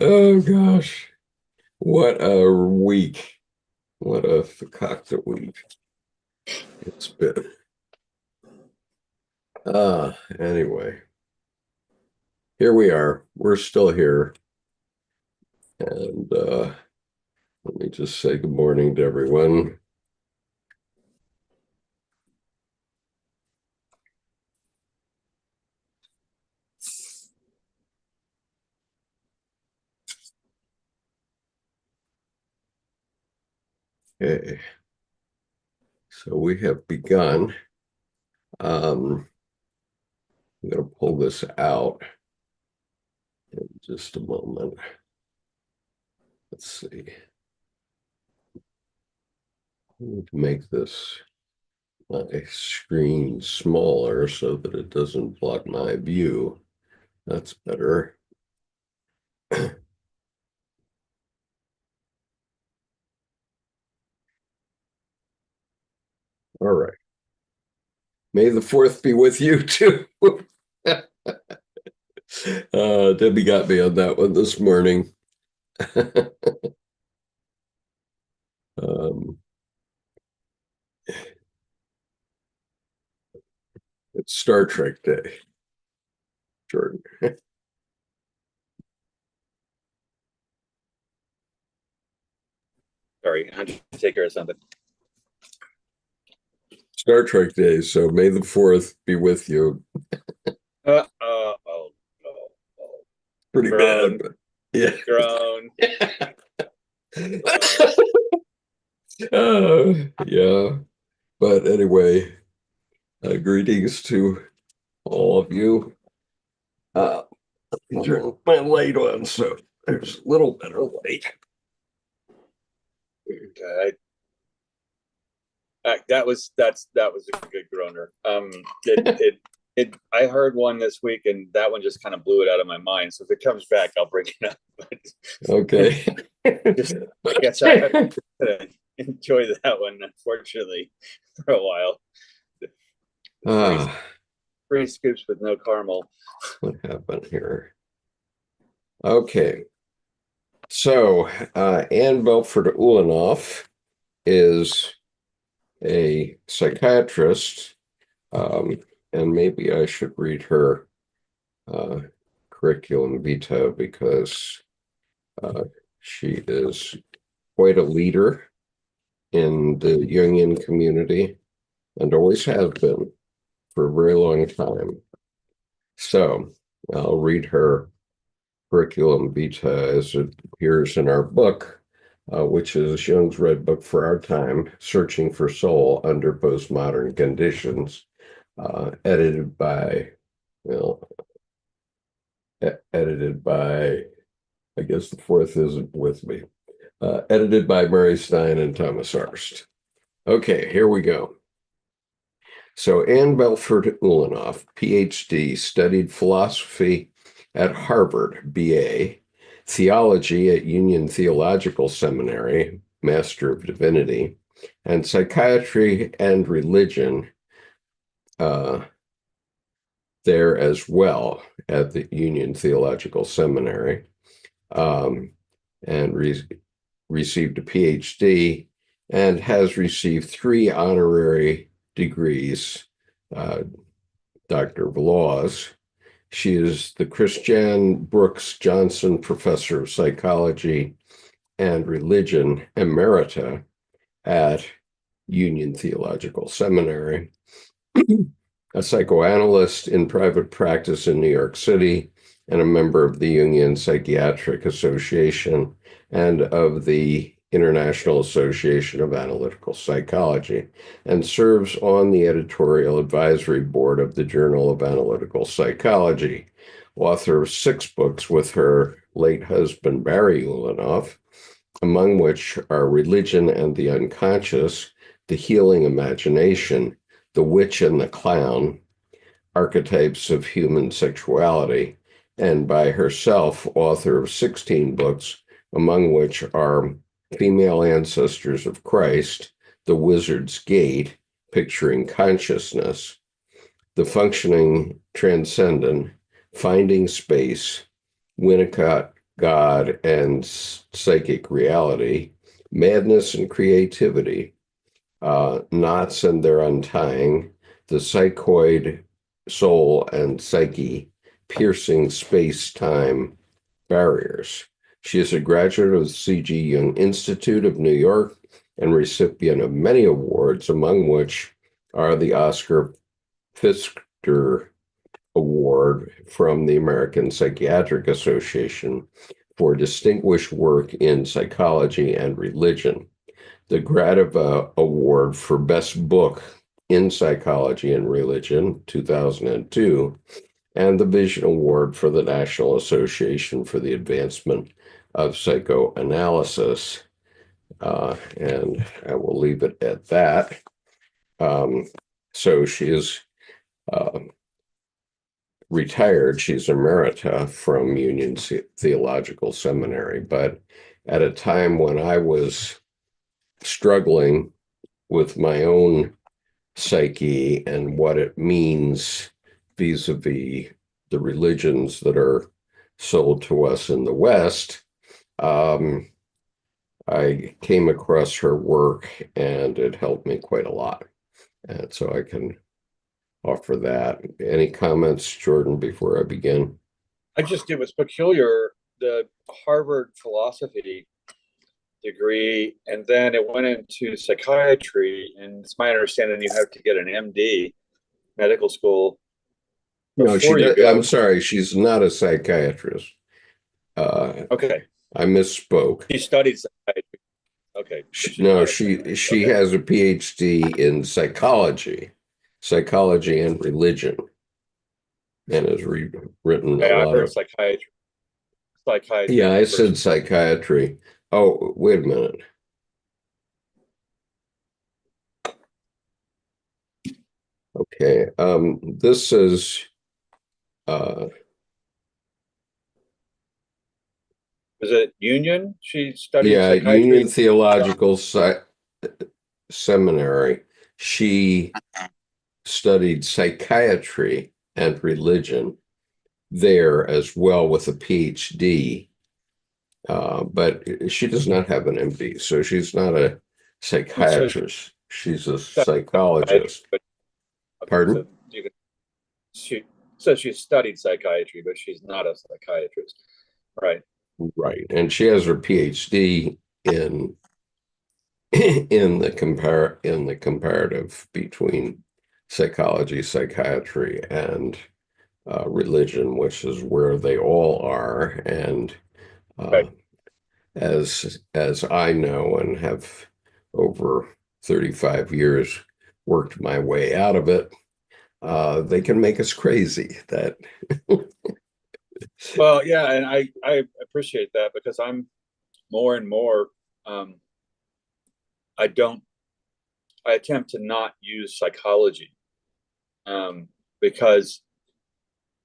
Oh gosh, what a week. What a fakakta week it's been. Anyway, here we are. We're still here. And let me just say good morning to everyone. Okay, so we have begun. I'm going to pull this out in just a moment. Let's see. I need to make this my screen smaller so that it doesn't block my view. That's better. All right. May the fourth be with you too. Debbie got me on that one this morning. um, it's Star Trek Day, Jordan. Sorry, I had to take care of something. Star Trek Day, so may the fourth be with you. Uh, oh, oh, oh, oh. Pretty Grown, bad, but yeah. grown. Yeah. But anyway, greetings to all of you. Let me turn my light on so there's a little better light. Okay, that was a good groaner. I heard one this week, and that one just kind of blew it out of my mind. So if it comes back, I'll bring it up. Okay. Just, I guess I'm gonna enjoy that one, unfortunately, for a while. Ah, Three scoops with no caramel. what happened here? Okay. So, Anne Belford Ulanov is a psychiatrist, and maybe I should read her uh, curriculum vitae because uh, she is quite a leader in the Jungian community and always has been for a very long time. So I'll read her curriculum vitae as it appears in our book, which is Jung's Red Book for Our Time, Searching for Soul Under Postmodern Conditions, edited by, well, edited by, I guess the fourth isn't with me, edited by Mary Stein and Thomas Arst. Okay, here we go. So Anne Belford Ulanov, PhD, studied philosophy at Harvard, BA, theology at Union Theological Seminary, Master of Divinity, and psychiatry and religion uh, there as well at the Union Theological Seminary, um, and received a PhD and has received 3 honorary degrees, Doctor of Laws. She is the Christiane Brooks Johnson Professor of Psychology and Religion Emerita at Union Theological Seminary, a psychoanalyst in private practice in New York City, and a member of the Jungian Psychiatric Association and of the International Association of Analytical Psychology, and serves on the editorial advisory board of the Journal of Analytical Psychology. Author of 6 books with her late husband, Barry Ulanov, among which are Religion and the Unconscious, The Healing Imagination, The Witch and the Clown, Archetypes of Human Sexuality, and by herself, author of 16 books, among which are Female Ancestors of Christ, The Wizard's Gate, Picturing Consciousness, The Functioning Transcendent, Finding Space, Winnicott God and psychic reality, madness and creativity, knots and their untying, the psychoid soul and psyche, piercing space-time barriers. She is a graduate of the C.G. Jung Institute of New York and recipient of many awards, among which are the Oscar Pfister Award from the American Psychiatric Association for distinguished work in psychology and religion, the Gradiva Award for Best Book in Psychology and Religion, 2002, and the Vision Award for the National Association for the Advancement of Psychoanalysis. And I will leave it at that. So she is retired. She's emerita from Union Theological Seminary. But at a time when I was struggling with my own psyche and what it means vis-a-vis the religions that are sold to us in the West, I came across her work and it helped me quite a lot. And so I can offer that. Any comments, Jordan, before I begin? It was peculiar, the Harvard philosophy degree, and then it went into psychiatry. And it's my understanding you have to get an MD, medical school. No, you go. I'm sorry, she's not a psychiatrist. Okay. I misspoke. She studied psychiatry. Okay. She has a PhD in psychology and religion, and has written a lot of psychiatry. Yeah, I said psychiatry. Oh, wait a minute. Okay, this is was it Union? She studied psychiatry. Union Theological Seminary. She studied psychiatry and religion there as well with a PhD, but she does not have an MD, so she's not a psychiatrist. She's a psychologist. Pardon? She says she studied psychiatry, but she's not a psychiatrist. Right. Right. And she has her PhD in the comparative between psychology, psychiatry, and religion, which is where they all are. And right. as I know and have over 35 years worked my way out of it, they can make us crazy. That well, yeah, and I appreciate that, because I'm more and more I attempt to not use psychology, because,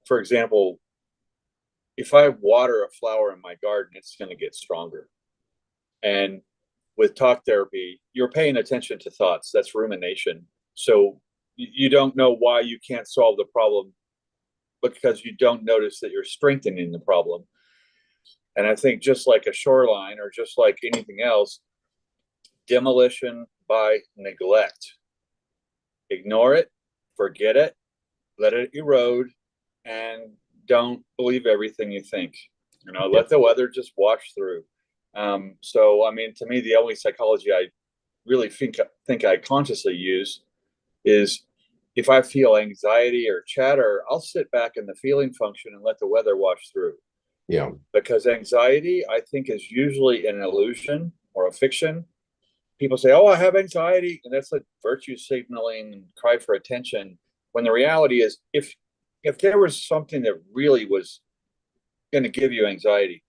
for example, if I water a flower in my garden, it's going to get stronger. And with talk therapy, you're paying attention to thoughts. That's rumination. So you don't know why you can't solve the problem, because you don't notice that you're strengthening the problem. And I think just like a shoreline, or just like anything else, demolition by neglect. Ignore it, forget it, let it erode, and don't believe everything you think. Let the weather just wash through. So, I mean, to me, the only psychology I really think I consciously use is, if I feel anxiety or chatter, I'll sit back in the feeling function and let the weather wash through. Yeah. Because anxiety, I think, is usually an illusion or a fiction. People say, "Oh, I have anxiety," and that's like virtue signaling and cry for attention. When the reality is, if there was something that really was going to give you anxiety,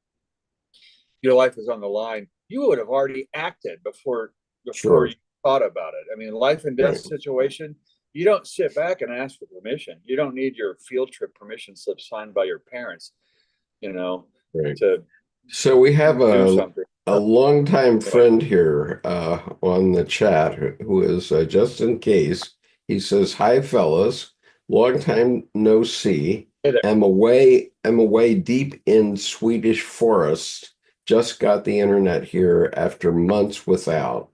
your life is on the line, you would have already acted before Sure. you thought about it. I mean, life and death situation, you don't sit back and ask for permission. You don't need your field trip permission slip signed by your parents, Right. to So we have do something. a longtime friend here on the chat who is just in case. He says, "Hi, fellas. Long time no see. Hey there. am away deep in Swedish forest. Just got the internet here after months without.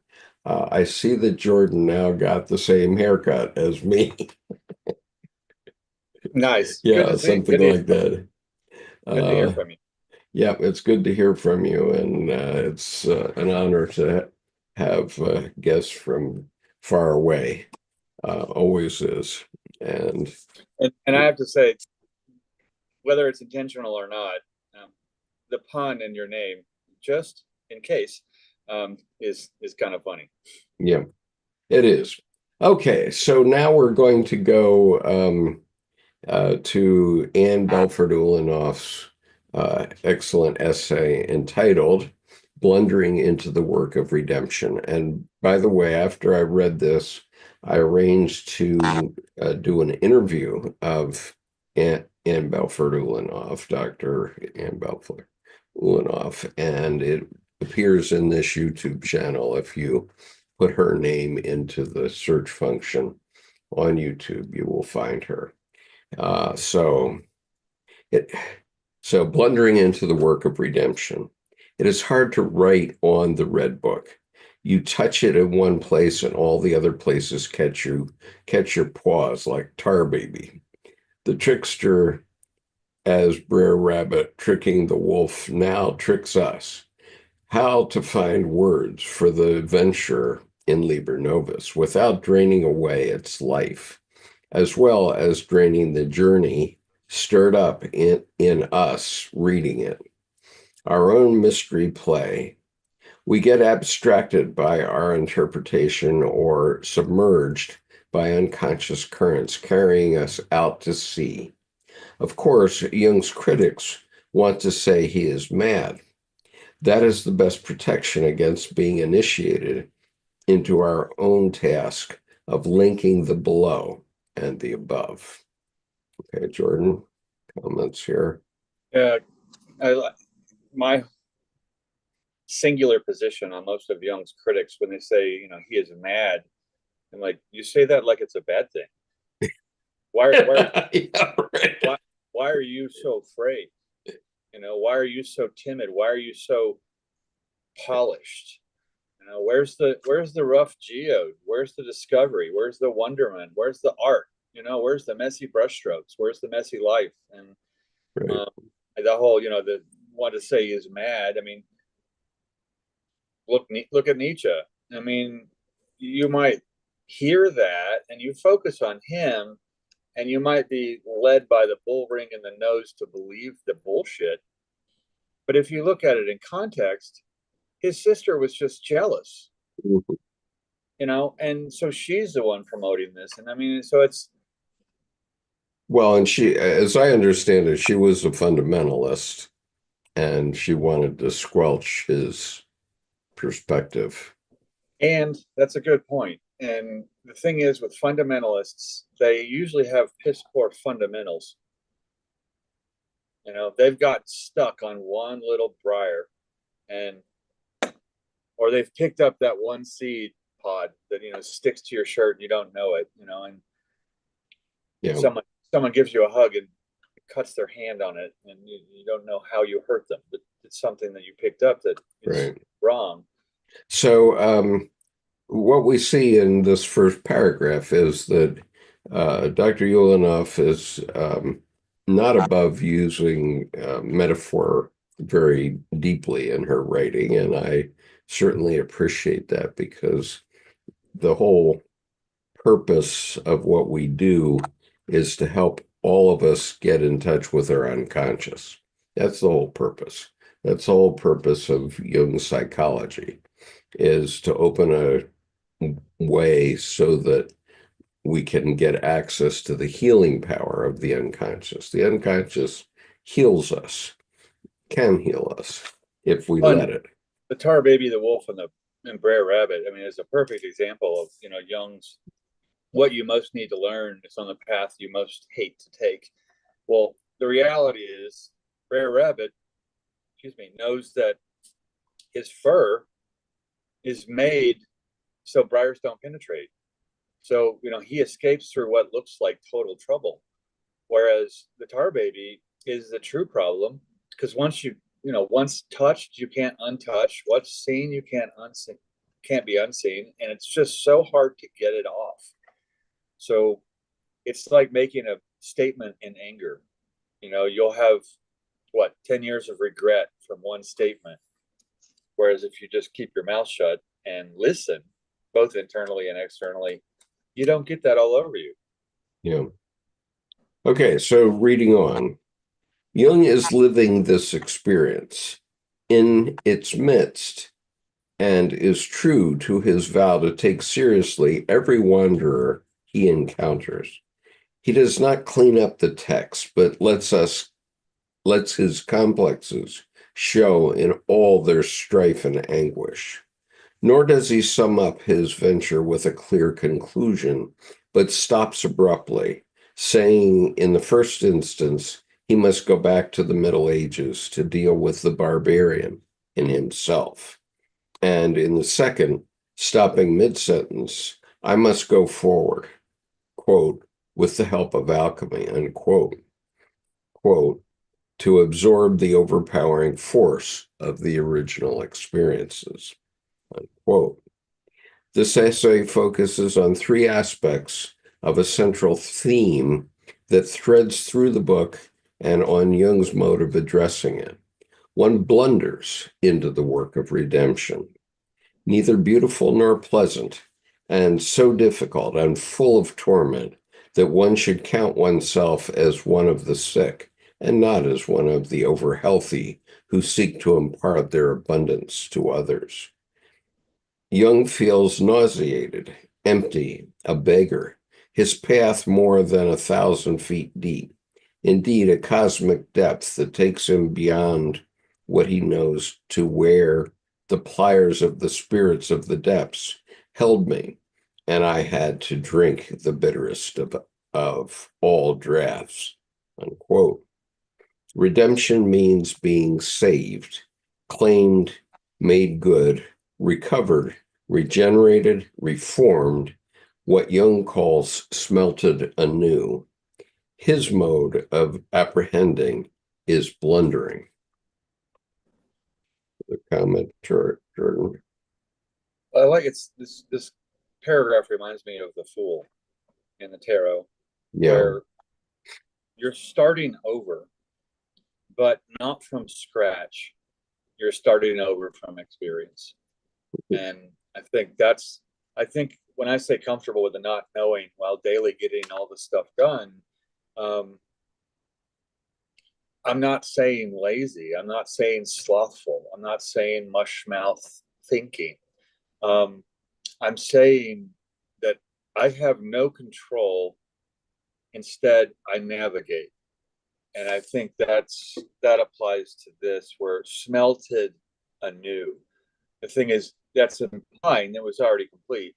I see that Jordan now got the same haircut as me. Nice. Good Yeah, to see. something like that. Good to hear Uh, from you. yeah, it's good to hear from you, and it's an honor to have guests from far away. Always is. And And I have to say, whether it's intentional or not, um, the pun in your name, just in case, is kind of funny. yeah, it is. Okay, so now we're going to go to Anne Belford Ulanov's excellent essay entitled Blundering into the Work of Redemption. And by the way, after I read this, I arranged to do an interview of Anne Belford Ulanov, Dr. Anne Belford Ulanov, and it appears in this YouTube channel if you put her name into the search function on YouTube, you will find her. Uh, so it so blundering into the work of redemption. It is hard to write on the red book. You touch it in one place and all the other places catch your paws like tar baby. The trickster as Brer Rabbit tricking the wolf now tricks us. How to find words for the adventure in Liber Novus without draining away its life, as well as draining the journey stirred up in us reading it. Our own mystery play. We get abstracted by our interpretation or submerged by unconscious currents carrying us out to sea. Of course, Jung's critics want to say he is mad. That is the best protection against being initiated into our own task of linking the below and the above. Okay, Jordan, comments here. Yeah, my singular position on most of Jung's critics when they say, he is mad, I'm like, you say that like it's a bad thing. Why Yeah, right. why why are you so afraid? Why are you so timid? Why are you so polished? Where's the rough geode? Where's the discovery? Where's the wonderment? Where's the art? Where's the messy brushstrokes? Where's the messy life? And Right. um, the whole, the want to say is mad. I mean, look at Nietzsche. I mean, you might hear that and you focus on him, and you might be led by the bull ring in the nose to believe the bullshit. But if you look at it in context, his sister was just jealous, Mhm. and so she's the one promoting this. And I mean, so it's Well, and she, as I understand it, she was a fundamentalist and she wanted to squelch his perspective. and that's a good point. And the thing is, with fundamentalists, they usually have piss poor fundamentals. They've got stuck on one little briar, and or they've picked up that one seed pod that sticks to your shirt and you don't know it. And Yeah, someone gives you a hug and cuts their hand on it, and you don't know how you hurt them, but it's something that you picked up that is right. wrong. So, what we see in this first paragraph is that Dr. Ulanov is not above using metaphor very deeply in her writing, and I certainly appreciate that because the whole purpose of what we do is to help all of us get in touch with our unconscious. That's the whole purpose. That's the whole purpose of Jung's psychology is to open a way so that we can get access to the healing power of the unconscious. The unconscious heals us, can heal us if we And let it. the tar baby, the wolf, and Brer Rabbit, I mean, is a perfect example of Jung's what you most need to learn is on the path you most hate to take. Well, the reality is Brer Rabbit, excuse me, knows that his fur is made so briars don't penetrate. So he escapes through what looks like total trouble. Whereas the tar baby is the true problem, because once touched, you can't untouch. What's seen, you can't be unseen, and it's just so hard to get it off. So it's like making a statement in anger. You'll have 10 years of regret from one statement. Whereas if you just keep your mouth shut and listen, both internally and externally, you don't get that all over you. Yeah. Okay, so reading on. Jung is living this experience in its midst and is true to his vow to take seriously every wanderer he encounters. He does not clean up the text, but lets his complexes show in all their strife and anguish. Nor does he sum up his venture with a clear conclusion, but stops abruptly, saying in the first instance he must go back to the Middle Ages to deal with the barbarian in himself. And in the second, stopping mid-sentence, I must go forward, quote, with the help of alchemy, unquote, quote, to absorb the overpowering force of the original experiences, unquote. This essay focuses on three aspects of a central theme that threads through the book and on Jung's mode of addressing it. One blunders into the work of redemption, neither beautiful nor pleasant, and so difficult and full of torment that one should count oneself as one of the sick and not as one of the overhealthy who seek to impart their abundance to others. Jung feels nauseated, empty, a beggar, his path more than 1,000 feet deep, indeed a cosmic depth that takes him beyond what he knows to where the pliers of the spirits of the depths held me, and I had to drink the bitterest of all draughts, unquote. Redemption means being saved, claimed, made good, recovered, regenerated, reformed, what Jung calls smelted anew. His mode of apprehending is blundering. The comment, Jordan. I like this paragraph reminds me of the Fool in the tarot, Yeah, where you're starting over, but not from scratch. You're starting over from experience. And I think when I say comfortable with the not knowing while daily getting all the stuff done, I'm not saying lazy. I'm not saying slothful. I'm not saying mush mouth thinking. I'm saying that I have no control. Instead, I navigate. And I think that applies to this, where smelted anew. The thing is, that's implying it was already complete.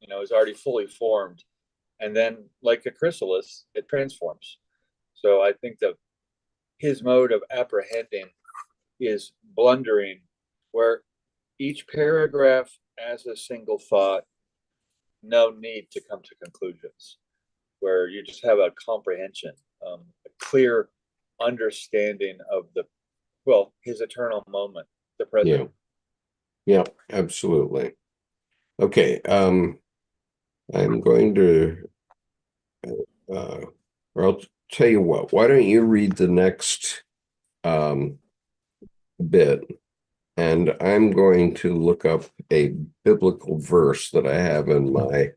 It was already fully formed. And then, like a chrysalis, it transforms. So I think that his mode of apprehending is blundering, where each paragraph as a single thought, no need to come to conclusions, where you just have a comprehension, a clear understanding of his eternal moment, the present. yeah, absolutely. Okay, I'm going to, or I'll tell you what, why don't you read the next bit, and I'm going to look up a biblical verse that I have in my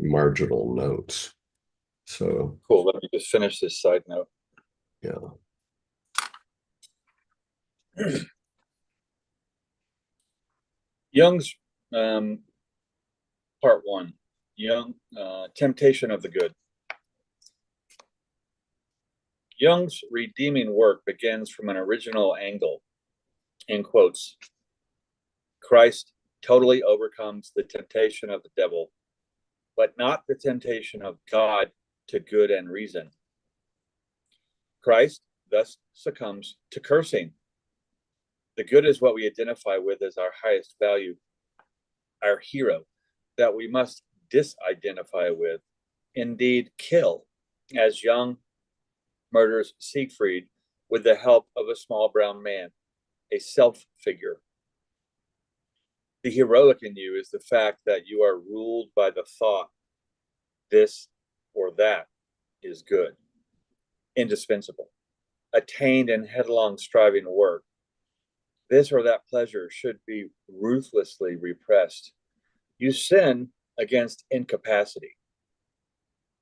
marginal notes. So Cool. Let me just finish this side note. yeah. Jung's part one, Jung, temptation of the good. Jung's redeeming work begins from an original angle, in quotes. Christ totally overcomes the temptation of the devil, but not the temptation of God to good and reason. Christ thus succumbs to cursing. The good is what we identify with as our highest value, our hero, that we must disidentify with indeed kill, as Jung murders Siegfried with the help of a small brown man, a self figure. The heroic in you is the fact that you are ruled by the thought, this or that is good, indispensable, attained in headlong striving work. This or that pleasure should be ruthlessly repressed. You sin against incapacity,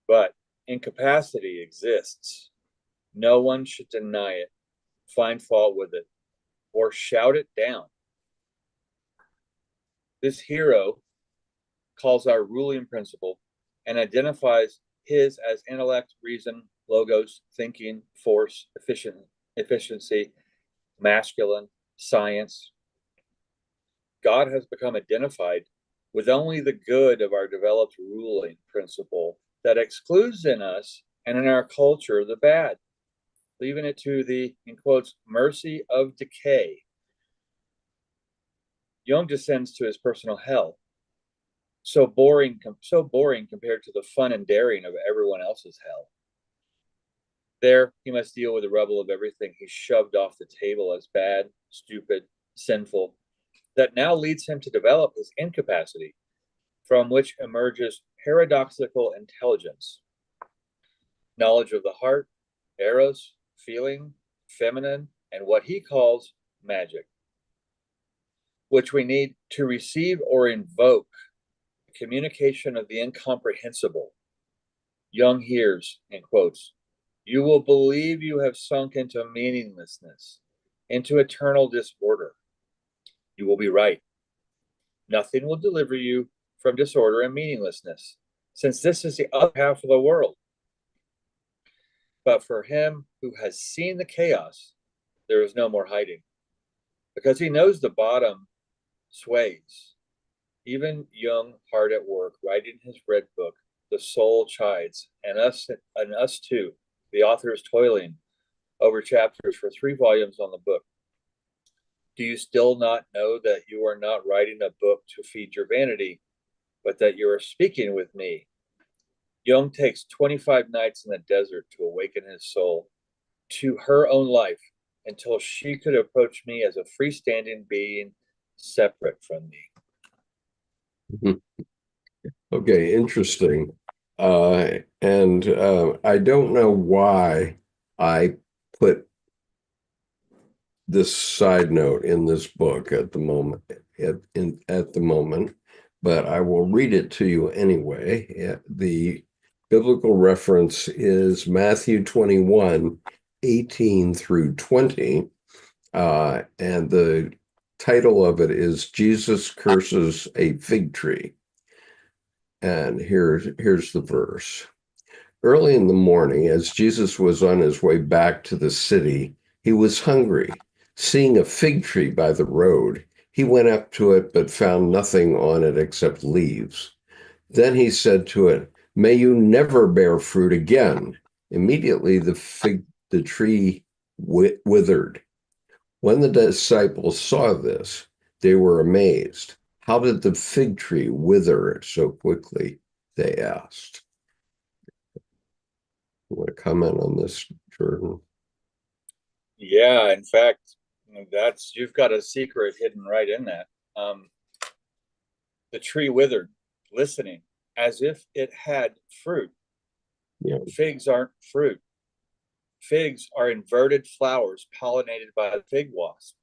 but incapacity exists. No one should deny it, find fault with it, or shout it down. This hero calls our ruling principle and identifies his as intellect, reason, logos, thinking, force, efficiency, masculine, science. God has become identified with only the good of our developed ruling principle that excludes in us and in our culture the bad, leaving it to the, in quotes, mercy of decay. Jung descends to his personal hell, so boring compared to the fun and daring of everyone else's hell. There, he must deal with the rubble of everything he shoved off the table as bad, stupid, sinful, that now leads him to develop his incapacity, from which emerges paradoxical intelligence, knowledge of the heart, eros, feeling, feminine, and what he calls magic, which we need to receive or invoke the communication of the incomprehensible. Jung hears, in quotes, you will believe you have sunk into meaninglessness, into eternal disorder. You will be right. Nothing will deliver you from disorder and meaninglessness, since this is the other half of the world. But for him who has seen the chaos, there is no more hiding, because he knows the bottom sways. Even Jung, hard at work, writing his red book, the soul chides, and us too, the author is toiling over chapters for 3 volumes on the book. Do you still not know that you are not writing a book to feed your vanity, but that you are speaking with me? Jung takes 25 nights in the desert to awaken his soul to her own life until she could approach me as a freestanding being separate from me. Okay, interesting. And I don't know why I put this side note in this book at the moment, but I will read it to you anyway. The biblical reference is Matthew 21, 18 through 20. And the title of it is Jesus Curses a Fig Tree. And here's the verse. Early in the morning, as Jesus was on his way back to the city, he was hungry. Seeing a fig tree by the road, he went up to it, but found nothing on it except leaves. Then he said to it, "May you never bear fruit again." Immediately the tree withered. When the disciples saw this, they were amazed. How did the fig tree wither so quickly? They asked. You want to comment on this, Jordan? Yeah, in fact, you've got a secret hidden right in that. The tree withered, listening, as if it had fruit. Yeah. Figs aren't fruit. Figs are inverted flowers pollinated by a fig wasp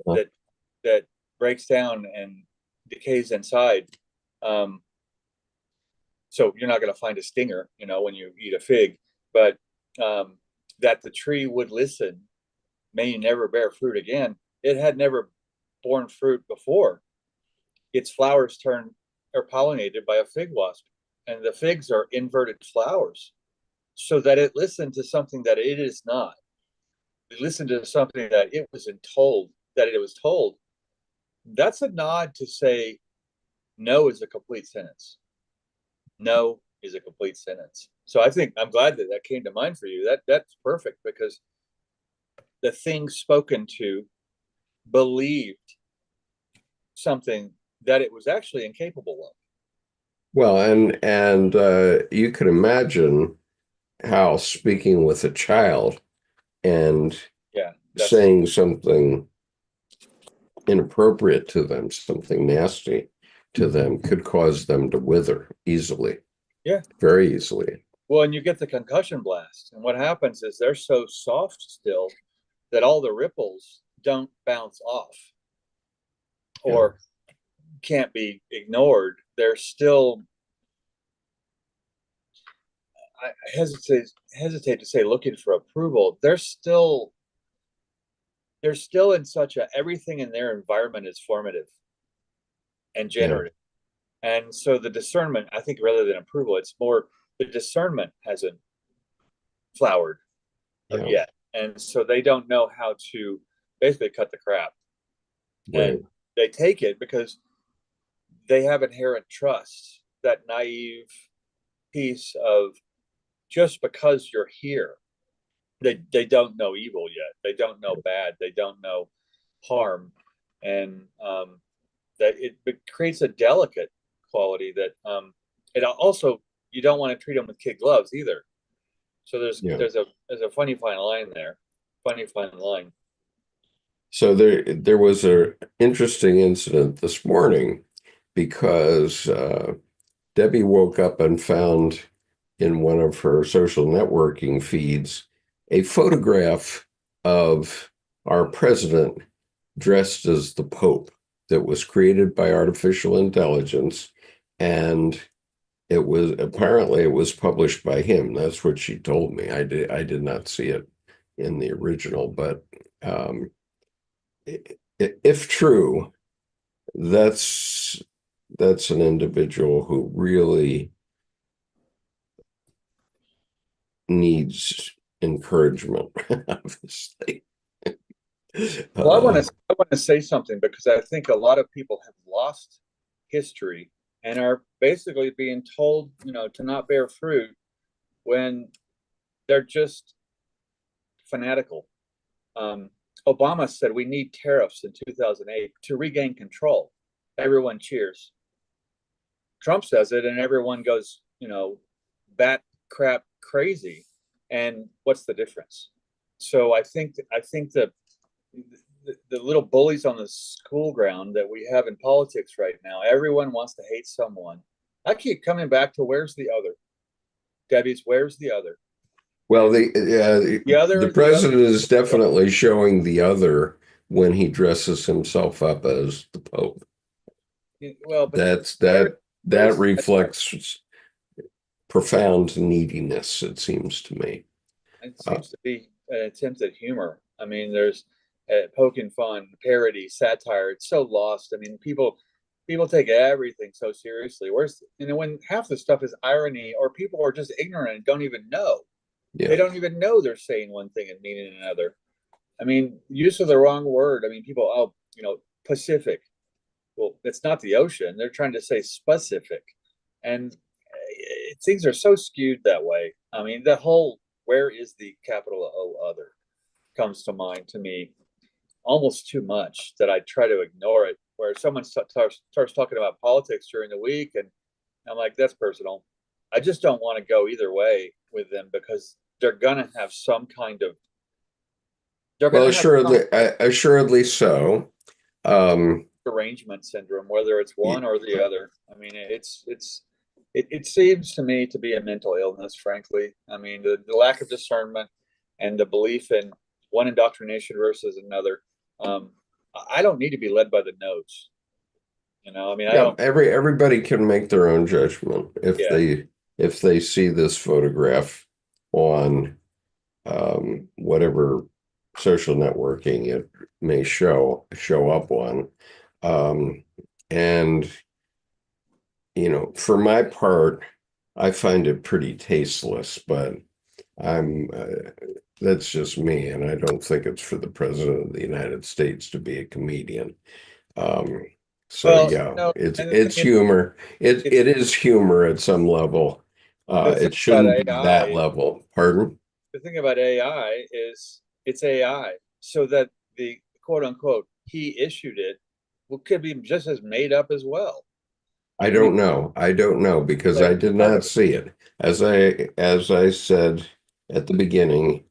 that breaks down and decays inside. So you're not going to find a stinger, when you eat a fig, but that the tree would listen, may you never bear fruit again. It had never borne fruit before. Its flowers are pollinated by a fig wasp, and the figs are inverted flowers, so that it listened to something that it is not. It listened to something that it was told. That's a nod to say no is a complete sentence. No is a complete sentence. So I think I'm glad that came to mind for you. That's perfect, because the thing spoken to believed something that it was actually incapable of. Well, and you can imagine how speaking with a child and Yeah, that's saying something inappropriate to them, something nasty to them, could cause them to wither easily, yeah. very easily. Well, and you get the concussion blast, and what happens is they're so soft still that all the ripples don't bounce off Yeah, or can't be ignored. They're still, I hesitate to say looking for approval. They're still in such a, everything in their environment is formative and yeah, generative. And so the discernment, I think, rather than approval, it's more the discernment hasn't flowered yeah, yet. And so they don't know how to basically cut the crap. And right. they take it because they have inherent trust, that naive piece of just because you're here, they don't know evil yet. They don't know bad. They don't know harm. And that it creates a delicate quality that it also, you don't want to treat them with kid gloves either. So there's Yeah. there's a there's a funny fine line there. Funny fine line. So there was a interesting incident this morning because Debbie woke up and found in one of her social networking feeds a photograph of our president dressed as the Pope that was created by artificial intelligence. And it was published by him. That's what she told me. I did not see it in the original, but um, if true, that's that's an individual who really needs encouragement, obviously. Well, Uh, I want to say something because I think a lot of people have lost history and are basically being told, to not bear fruit when they're just fanatical. Um, Obama said we need tariffs in 2008 to regain control. Everyone cheers. Trump says it, and everyone goes, bat crap crazy. And what's the difference? So I think that the little bullies on the school ground that we have in politics right now, everyone wants to hate someone. I keep coming back to where's the other? Debbie's where's the other? well, And the the other, president is definitely showing the other when he dresses himself up as the Pope. well, but That's where that where's reflects profound neediness, it seems to me. it Uh, seems to be an attempt at humor. I mean, there's poking fun, parody, satire. It's so lost. I mean, people take everything so seriously. Where's, when half the stuff is irony, or people are just ignorant and don't even know. They yeah. don't even know they're saying one thing and meaning another. I mean, use of the wrong word. I mean, people, oh, Pacific. Well, it's not the ocean. They're trying to say specific, and things are so skewed that way. I mean, the whole where is the capital O other comes to mind to me almost too much that I try to ignore it. Where someone starts talking about politics during the week, and I'm like, that's personal. I just don't want to go either way with them because they're gonna have some kind of they're Well, gonna have some assuredly so. Um, derangement syndrome, whether it's y- one or the other. I mean, it seems to me to be a mental illness, frankly. I mean, the lack of discernment and the belief in one indoctrination versus another. Um, I don't need to be led by the nose. I mean, I yeah, don't. everybody can make their own judgment Yeah, if they see this photograph on whatever social networking it may show up on. Um, and for my part, I find it pretty tasteless, but I'm that's just me, and I don't think it's for the president of the United States to be a comedian. Um, so well, yeah, and the it's thing humor. is, It is humor at some level. the thing It about shouldn't be that AI, level. Pardon? the thing about AI is it's AI, so that the quote unquote he issued it, well, could be just as made up as well. I don't know. I don't know because I did not see it. As I said at the beginning,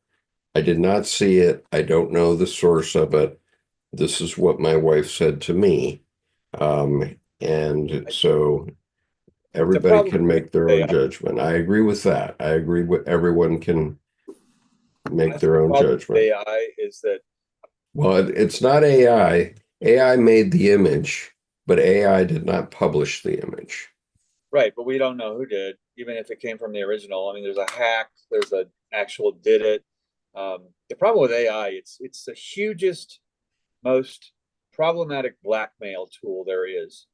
I did not see it. I don't know the source of it. This is what my wife said to me. And so The everybody problem can with make their own AI, judgment. I agree with that. I agree with everyone can I make think their the own problem with judgment. AI is that Well, it's not AI. AI made the image, but AI did not publish the image. right, but we don't know who did, even if it came from the original. I mean, there's a hack, there's an actual did it. The problem with AI, it's the hugest, most problematic blackmail tool there is.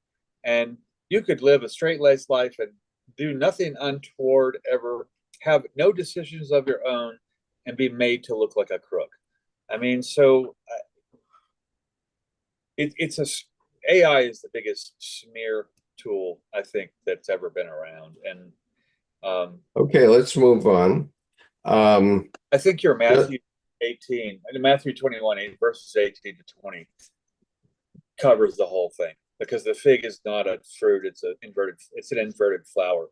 And you could live a straight-laced life and do nothing untoward ever, have no decisions of your own, and be made to look like a crook. I mean, so it's a AI is the biggest smear tool I think that's ever been around, and Okay, let's move on. Um, I think your ju- Matthew 18 and Matthew 21 verses 18 to 20 covers the whole thing because the fig is not a fruit; it's an inverted flower.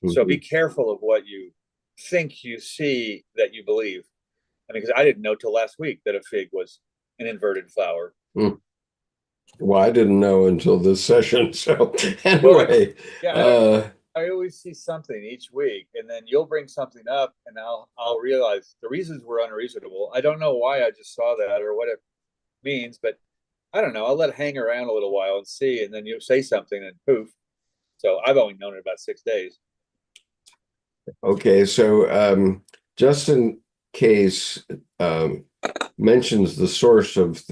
So be mhm. careful of what you think you see that you believe. I mean, because I didn't know till last week that a fig was an inverted flower. Mm. Well, I didn't know until this session. So Well, anyway, yeah, I don't know. uh, I always see something each week, and then you'll bring something up, and I'll realize the reasons were unreasonable. I don't know why I just saw that or what it means, but I don't know. I'll let it hang around a little while and see, and then you say something, and poof. So I've only known it about 6 days. okay, so just in case um, mentions the source of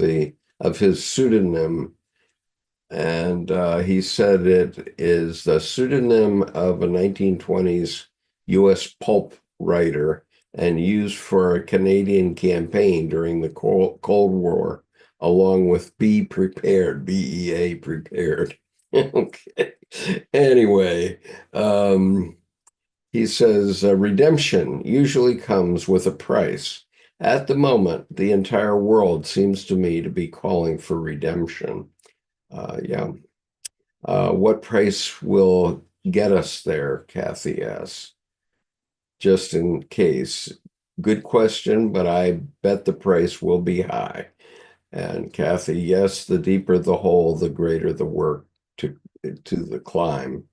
his pseudonym, and he said it is the pseudonym of a 1920s U.S. pulp writer and used for a Canadian campaign during the Cold War, along with Be Prepared, BEA prepared. Okay. Anyway, he says redemption usually comes with a price. At the moment, the entire world seems to me to be calling for redemption. Yeah. What price will get us there? Kathy asks. Just in case. Good question, but I bet the price will be high. And Kathy, yes, the deeper the hole, the greater the work to the climb.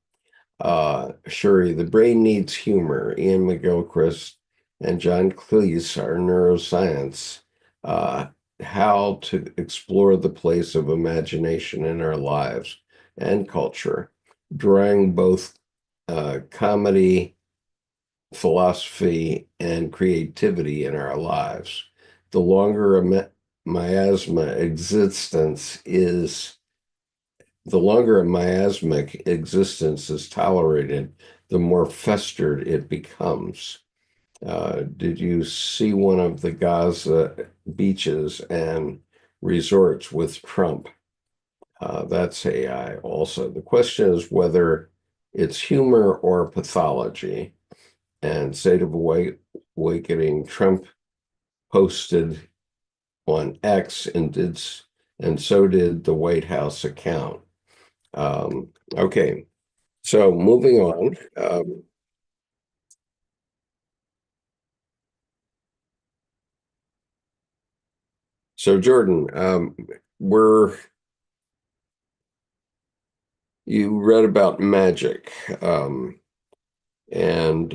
Shuri, the brain needs humor. Ian McGilchrist and John Cleese are neuroscience. Uh, how to explore the place of imagination in our lives and culture, drawing both comedy, philosophy, and creativity in our lives. The longer miasma existence is the longer a miasmic existence is tolerated, the more festered it becomes. Did you see one of the Gaza beaches and resorts with Trump? That's AI also. The question is whether it's humor or pathology. And State of Awakening, Trump posted on X and so did the White House account. Okay, so moving on. So Jordan, we're you read about magic, and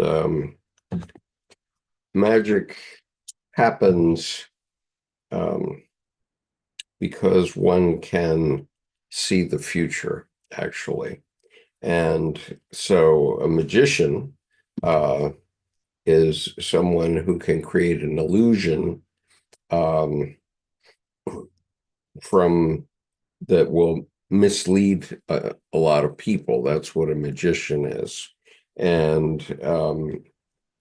magic happens um, because one can see the future, actually. And so a magician uh, is someone who can create an illusion um, from that will mislead a lot of people. That's what a magician is. And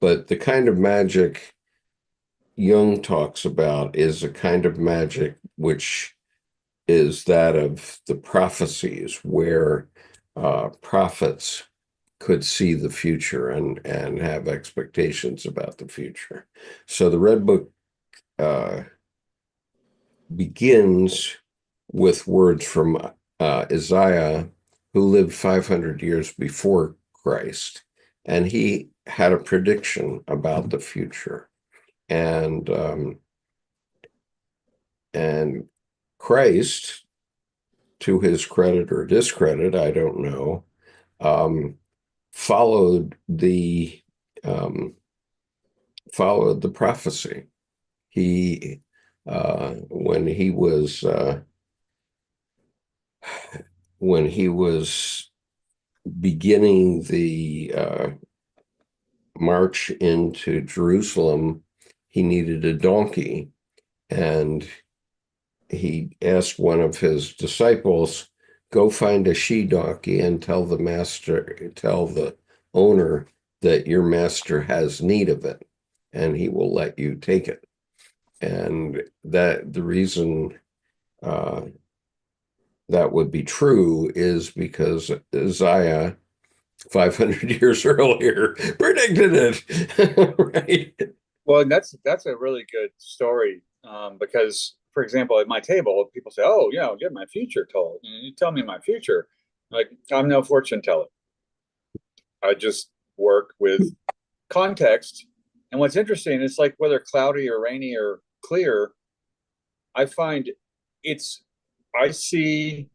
but the kind of magic Jung talks about is a kind of magic which is that of the prophecies, where prophets could see the future and have expectations about the future. So the Red Book uh, begins with words from Isaiah, who lived 500 years before Christ, and he had a prediction about the future. And Christ, to his credit or discredit, I don't know, um, followed the um, followed the prophecy. He when he was beginning the march into Jerusalem, he needed a donkey, and he asked one of his disciples, "Go find a she donkey and tell the owner that your master has need of it, and he will let you take it." And that the reason uh, that would be true is because Isaiah 500 years earlier predicted it, right? Well, and that's a really good story, because, for example, at my table, people say, "Oh, get my future told. You tell me my future." Like, I'm no fortune teller. I just work with context. And what's interesting is, like, whether cloudy or rainy or clear, I find it's I see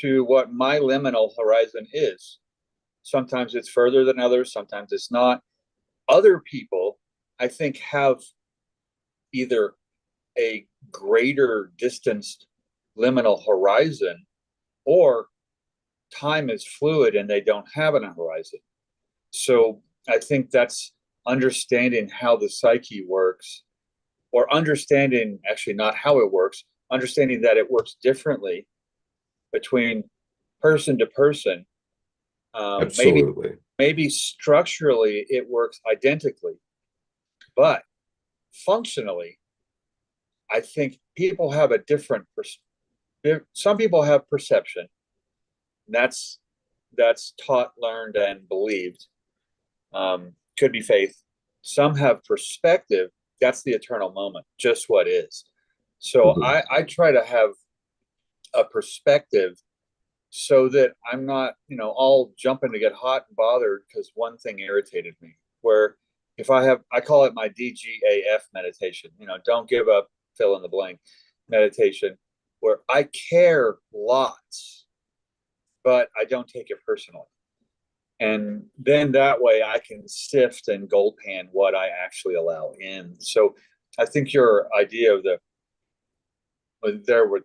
to what my liminal horizon is. Sometimes it's further than others, sometimes it's not. Other people, I think, have either a greater distanced liminal horizon, or time is fluid and they don't have an horizon. So I think that's understanding how the psyche works, or understanding, actually not how it works, understanding that it works differently between person to person. Maybe Absolutely. maybe structurally it works identically, but functionally, I think people have a different some people have perception. That's taught, learned, and believed. Could be faith. Some have perspective. That's the eternal moment, just what is. So Mhm. I try to have a perspective so that I'm not, all jumping to get hot and bothered because one thing irritated me. Where if I call it my DGAF meditation, don't give up, fill in the blank meditation, where I care lots, but I don't take it personally. And then that way I can sift and gold pan what I actually allow in. So I think your idea of there with,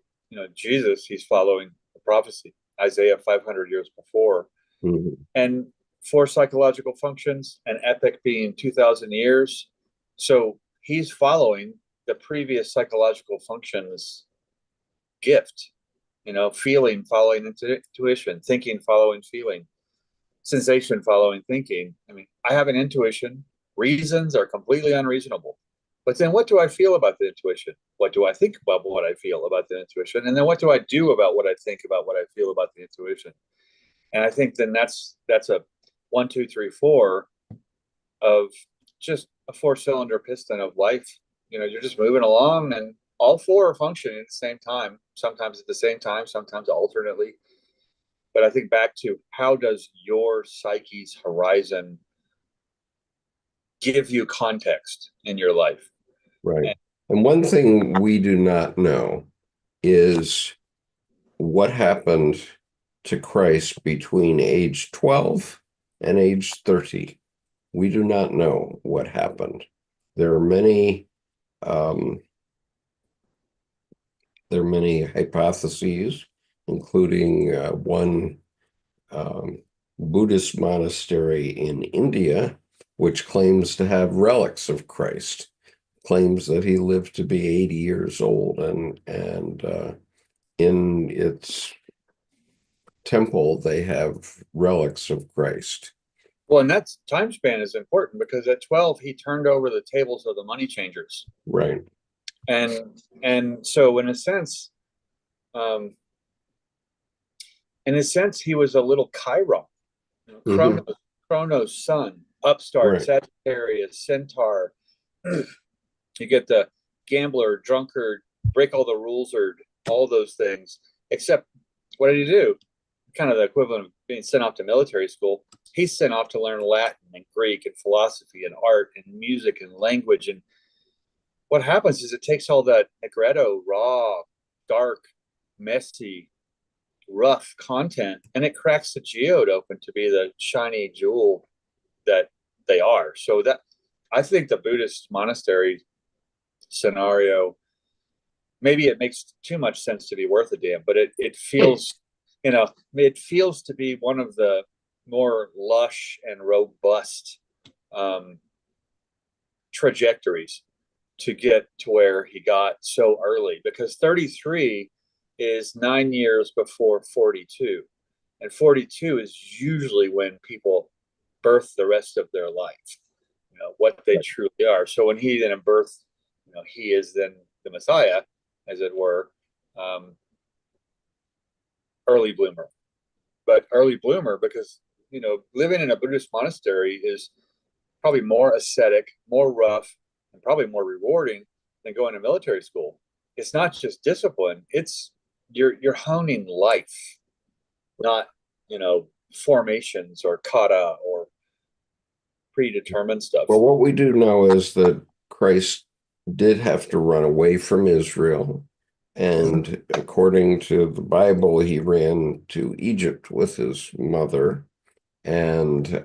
Jesus, he's following the prophecy, Isaiah 500 years before. Mhm. And four psychological functions, an epic being 2,000 years. So he's following the previous psychological functions gift, feeling following intuition, thinking following feeling, sensation following thinking. I mean, I have an intuition. Reasons are completely unreasonable. But then what do I feel about the intuition? What do I think about what I feel about the intuition? And then what do I do about what I think about what I feel about the intuition? And I think then that's a 1, 2, 3, 4 of just a four-cylinder piston of life. You're just moving along, and all four are functioning at the same time, sometimes at the same time, sometimes alternately. But I think back to, how does your psyche's horizon give you context in your life? Right. And And one thing we do not know is what happened to Christ between age 12 and age 30. We do not know what happened. There are many um, there are many hypotheses, including one Buddhist monastery in India, which claims to have relics of Christ, claims that he lived to be 80 years old, and in its temple they have relics of Christ. well, and that's time span is important, because at 12 he turned over the tables of the money changers. Right. And so um, in a sense, he was a little Chiron, Hmm. Chronos sun, upstart, Right. Sagittarius, Centaur. You get the gambler, drunkard, break all the rules, or all those things. Except, what did he do? kind of the equivalent of being sent off to military school. He's sent off to learn Latin and Greek and philosophy and art and music and language. And what happens is it takes all that Negretto, raw, dark, messy, rough content, and it cracks the geode open to be the shiny jewel that they are. So that, I think the Buddhist monastery scenario, maybe it makes too much sense to be worth a damn, but it feels, it feels to be one of the more lush and robust trajectories to get to where he got so early, because 33 is 9 years before 42, and 42 is usually when people birth the rest of their life, what they truly are. So when he then birthed, he is then the Messiah, as it were, early bloomer. But early bloomer because, living in a Buddhist monastery is probably more ascetic, more rough, and probably more rewarding than going to military school. It's not just discipline, it's you're honing life, not, formations or kata or predetermined stuff. Well, what we do know is that Christ did have to run away from Israel. And according to the Bible, he ran to Egypt with his mother and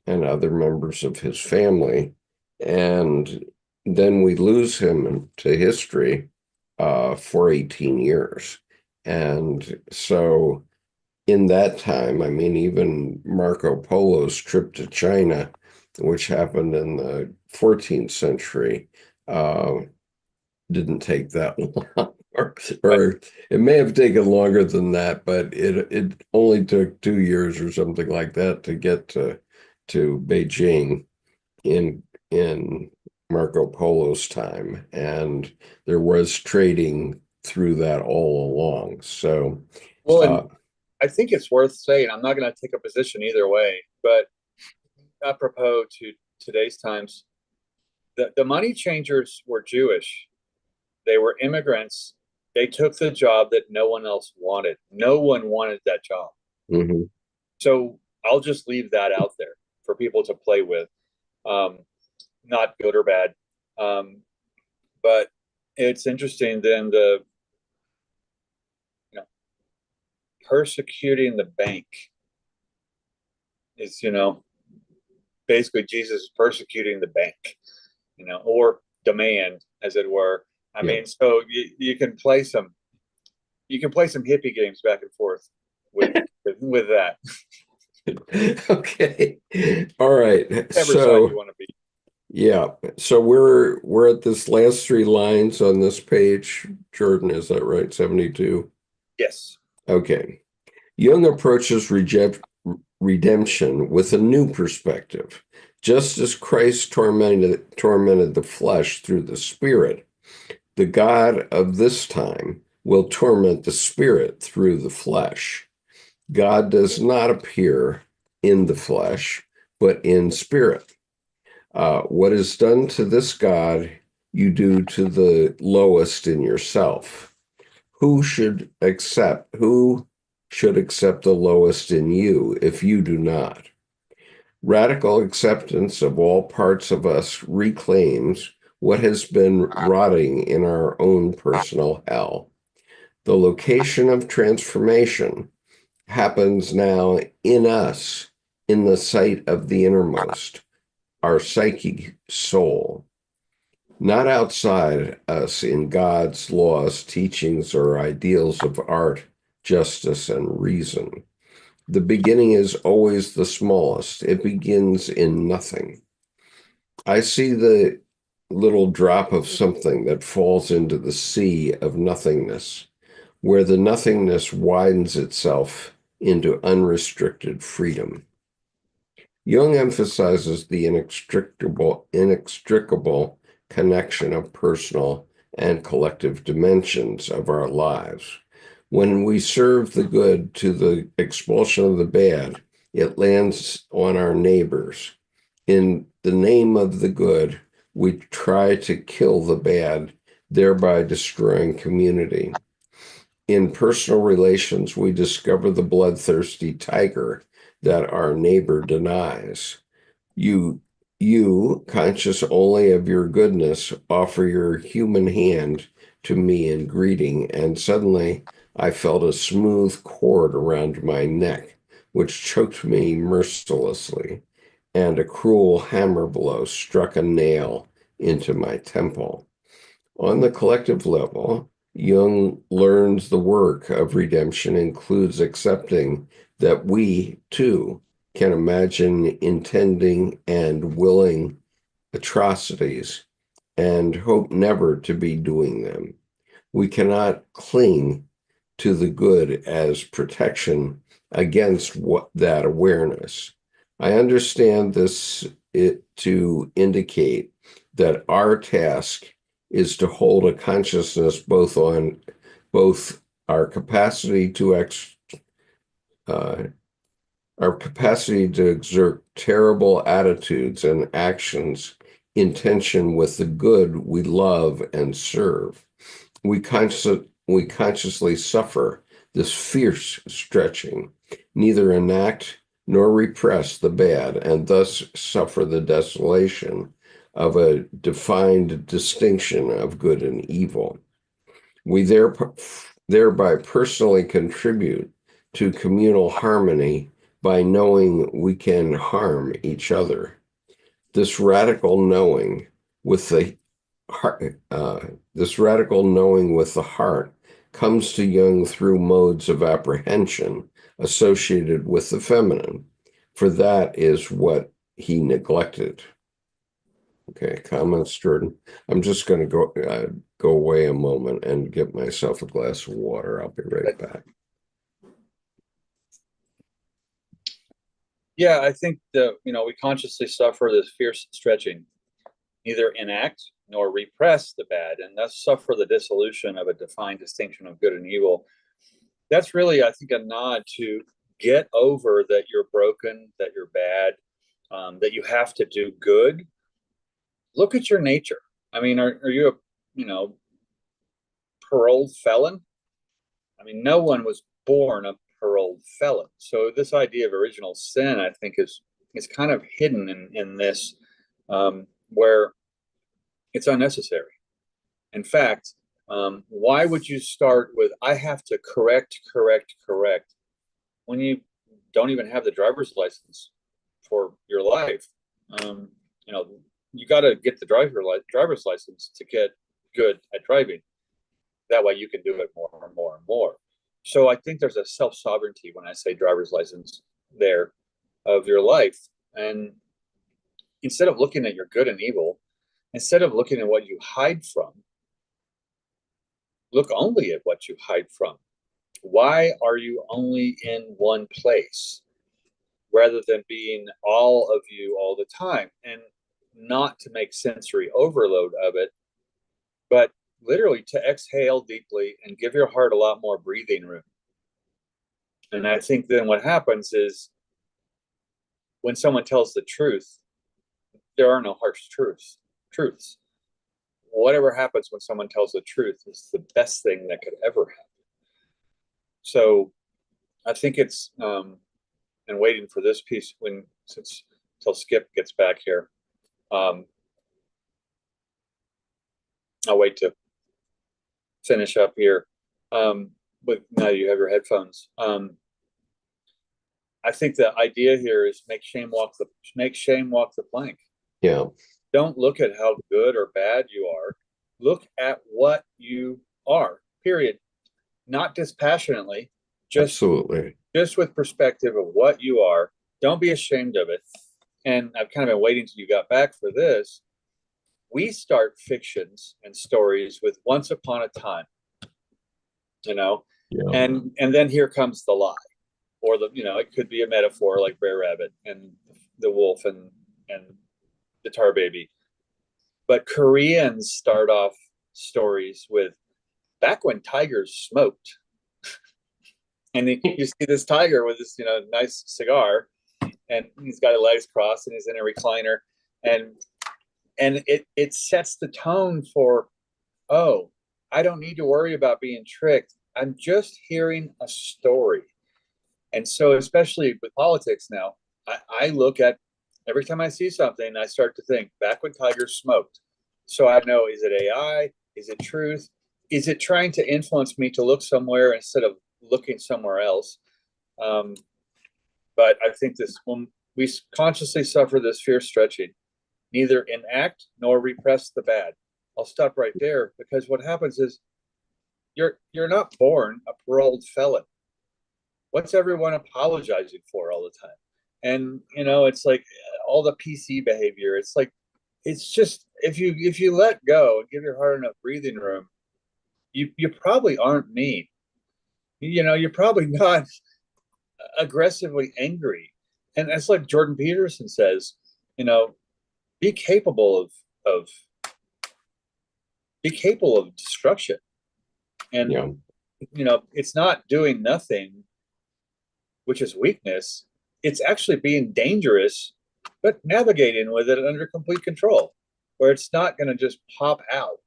other members of his family. And then we lose him to history for 18 years. And so in that time, I mean, even Marco Polo's trip to China, which happened in the 14th century, didn't take that long. or it may have taken longer than that, but it only took 2 years or something like that to get to Beijing in Marco Polo's time, and there was trading through that all along. So, well, and I think it's worth saying, I'm not going to take a position either way, but apropos to today's times, the money changers were Jewish. They were immigrants. They took the job that no one else wanted. No one wanted that job. mm-hmm. So I'll just leave that out there for people to play with. Not good or bad. But it's interesting then the persecuting the bank is, basically Jesus is persecuting the bank, or demand, as it were. I mean, so you can play some hippie games back and forth with that. Okay. All right. Whatever side you want to be. Yeah. So we're at this last 3 lines on this page. Jordan, is that right? 72? Yes. Okay. Jung approaches redemption with a new perspective. Just as Christ tormented the flesh through the spirit, the God of this time will torment the spirit through the flesh. God does not appear in the flesh, but in spirit. What is done to this God, you do to the lowest in yourself. Who should accept the lowest in you if you do not? Radical acceptance of all parts of us reclaims what has been rotting in our own personal hell. The location of transformation happens now in us, in the sight of the innermost, our psychic soul, not outside us in God's laws, teachings, or ideals of art, justice, and reason. The beginning is always the smallest. It begins in nothing. I see the little drop of something that falls into the sea of nothingness, where the nothingness widens itself into unrestricted freedom. Jung emphasizes the inextricable connection of personal and collective dimensions of our lives. When we serve the good to the expulsion of the bad, it lands on our neighbors. In the name of the good, we try to kill the bad, thereby destroying community. in personal relations, we discover the bloodthirsty tiger that our neighbor denies. You, conscious only of your goodness, offer your human hand to me in greeting, and suddenly I felt a smooth cord around my neck, which choked me mercilessly, and a cruel hammer blow struck a nail into my temple. On the collective level, Jung learns the work of redemption includes accepting that we, too, can imagine intending and willing atrocities and hope never to be doing them. We cannot cling to the good as protection against that awareness. I understand this to indicate that our task is to hold a consciousness both our capacity to our capacity to exert terrible attitudes and actions in tension with the good we love and serve. We consciously suffer this fierce stretching, neither enact nor repress the bad, and thus suffer the desolation of a defined distinction of good and evil. We thereby personally contribute to communal harmony by knowing we can harm each other. This radical knowing with the heart comes to Jung through modes of apprehension associated with the feminine, for that is what he neglected. Okay, comments, Jordan. I'm just going to go away a moment and get myself a glass of water. I'll be right back. Yeah, I think we consciously suffer this fierce stretching, neither enact nor repress the bad, and thus suffer the dissolution of a defined distinction of good and evil. That's really, I think, a nod to get over that you're broken, that you're bad, that you have to do good. Look at your nature. I mean, are you a paroled felon? I mean, no one was born a paroled felon. So this idea of original sin, I think, is kind of hidden in this, where it's unnecessary. In fact, why would you start with I have to correct when you don't even have the driver's license for your life? You got to get the driver's license to get good at driving. That way you can do it more and more and more. So I think there's a self-sovereignty when I say driver's license there of your life. And instead of looking at your good and evil, instead of looking at what you hide from, look only at what you hide from. Why are you only in one place rather than being all of you all the time? And not to make sensory overload of it, but literally to exhale deeply and give your heart a lot more breathing room. And I think then what happens is when someone tells the truth, there are no harsh truths. Whatever happens when someone tells the truth is the best thing that could ever happen. So I think it's and waiting for this piece until Skip gets back here. I'll wait to finish up here. But now you have your headphones. I think the idea here is make shame walk the plank. Yeah. Don't look at how good or bad you are. Look at what you are. Period. Not dispassionately. Absolutely. Just with perspective of what you are. Don't be ashamed of it. And I've kind of been waiting till you got back for this. We start fictions and stories with once upon a time, yeah. And then here comes the lie, or it could be a metaphor like Brer Rabbit and the wolf and the tar baby. But Koreans start off stories with back when tigers smoked. And you see this tiger with this, nice cigar, and he's got his legs crossed and he's in a recliner, and it sets the tone for, oh, I don't need to worry about being tricked. I'm just hearing a story. And so, especially with politics now, I look at every time I see something, I start to think back when tigers smoked. So I know, is it AI? Is it truth? Is it trying to influence me to look somewhere instead of looking somewhere else? Um, but I think this, when we consciously suffer this fear stretching, neither enact nor repress the bad. I'll stop right there, because what happens is you're not born a paroled felon. What's everyone apologizing for all the time? And it's like all the PC behavior. It's like, it's just, if you let go and give your heart enough breathing room, you probably aren't mean. You're probably not aggressively angry. And it's like Jordan Peterson says, you know, be capable of be capable of destruction. And Yeah. it's not doing nothing, which is weakness. It's actually being dangerous, but navigating with it under complete control, where it's not going to just pop out.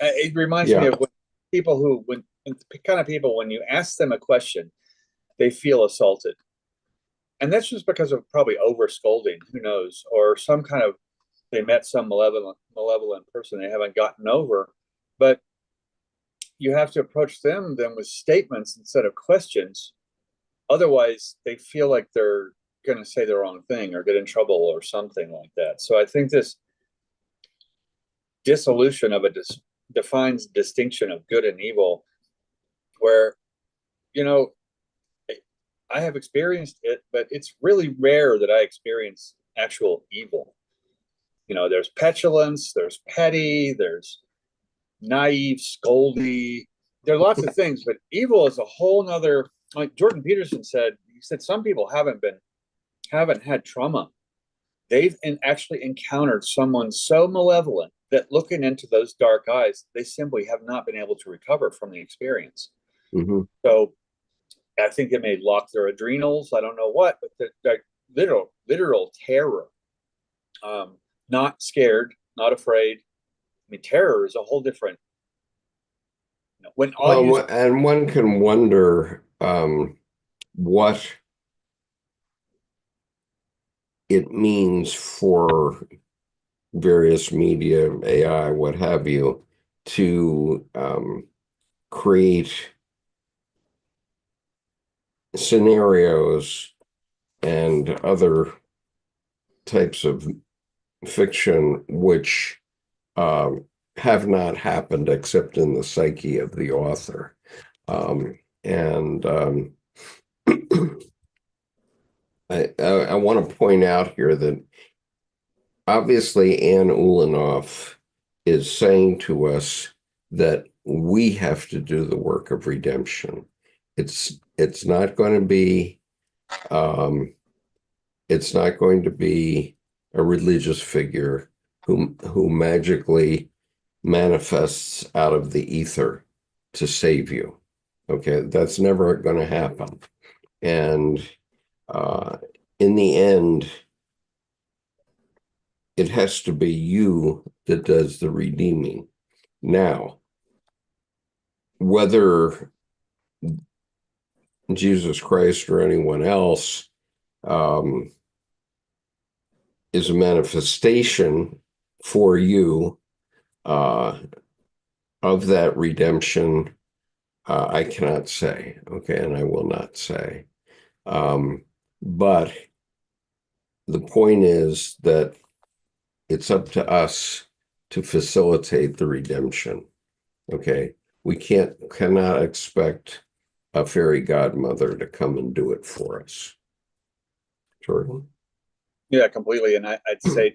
It reminds me Yeah. of when kind of people, when you ask them a question, they feel assaulted. And that's just because of probably over scolding, who knows, or some kind of, they met some malevolent person they haven't gotten over. But you have to approach them then with statements instead of questions. Otherwise, they feel like they're going to say the wrong thing or get in trouble or something like that. So I think this dissolution of defines distinction of good and evil, where, you know, I have experienced it, but it's really rare that I experience actual evil. There's petulance, there's petty, there's naive, scoldy. There are lots of things, but evil is a whole nother. Like Jordan Peterson said, he said some people haven't had trauma. They've actually encountered someone so malevolent that looking into those dark eyes, they simply have not been able to recover from the experience. Mm-hmm. So I think it may lock their adrenals. I don't know what, but the literal terror. Not scared, not afraid. I mean, terror is a whole different. When all you And one can wonder what it means for various media, AI, what have you, to create scenarios and other types of fiction which have not happened except in the psyche of the author. And I want to point out here that obviously Anne Ulanov is saying to us that we have to do the work of redemption. It's not going to be it's not going to be a religious figure who magically manifests out of the ether to save you. Okay, that's never going to happen. And in the end, it has to be you that does the redeeming. Now, whether Jesus Christ or anyone else is a manifestation for you of that redemption, I cannot say, okay, and I will not say. But the point is that it's up to us to facilitate the redemption, okay? We cannot expect a fairy godmother to come and do it for us. Jordan? Yeah, completely. And I'd say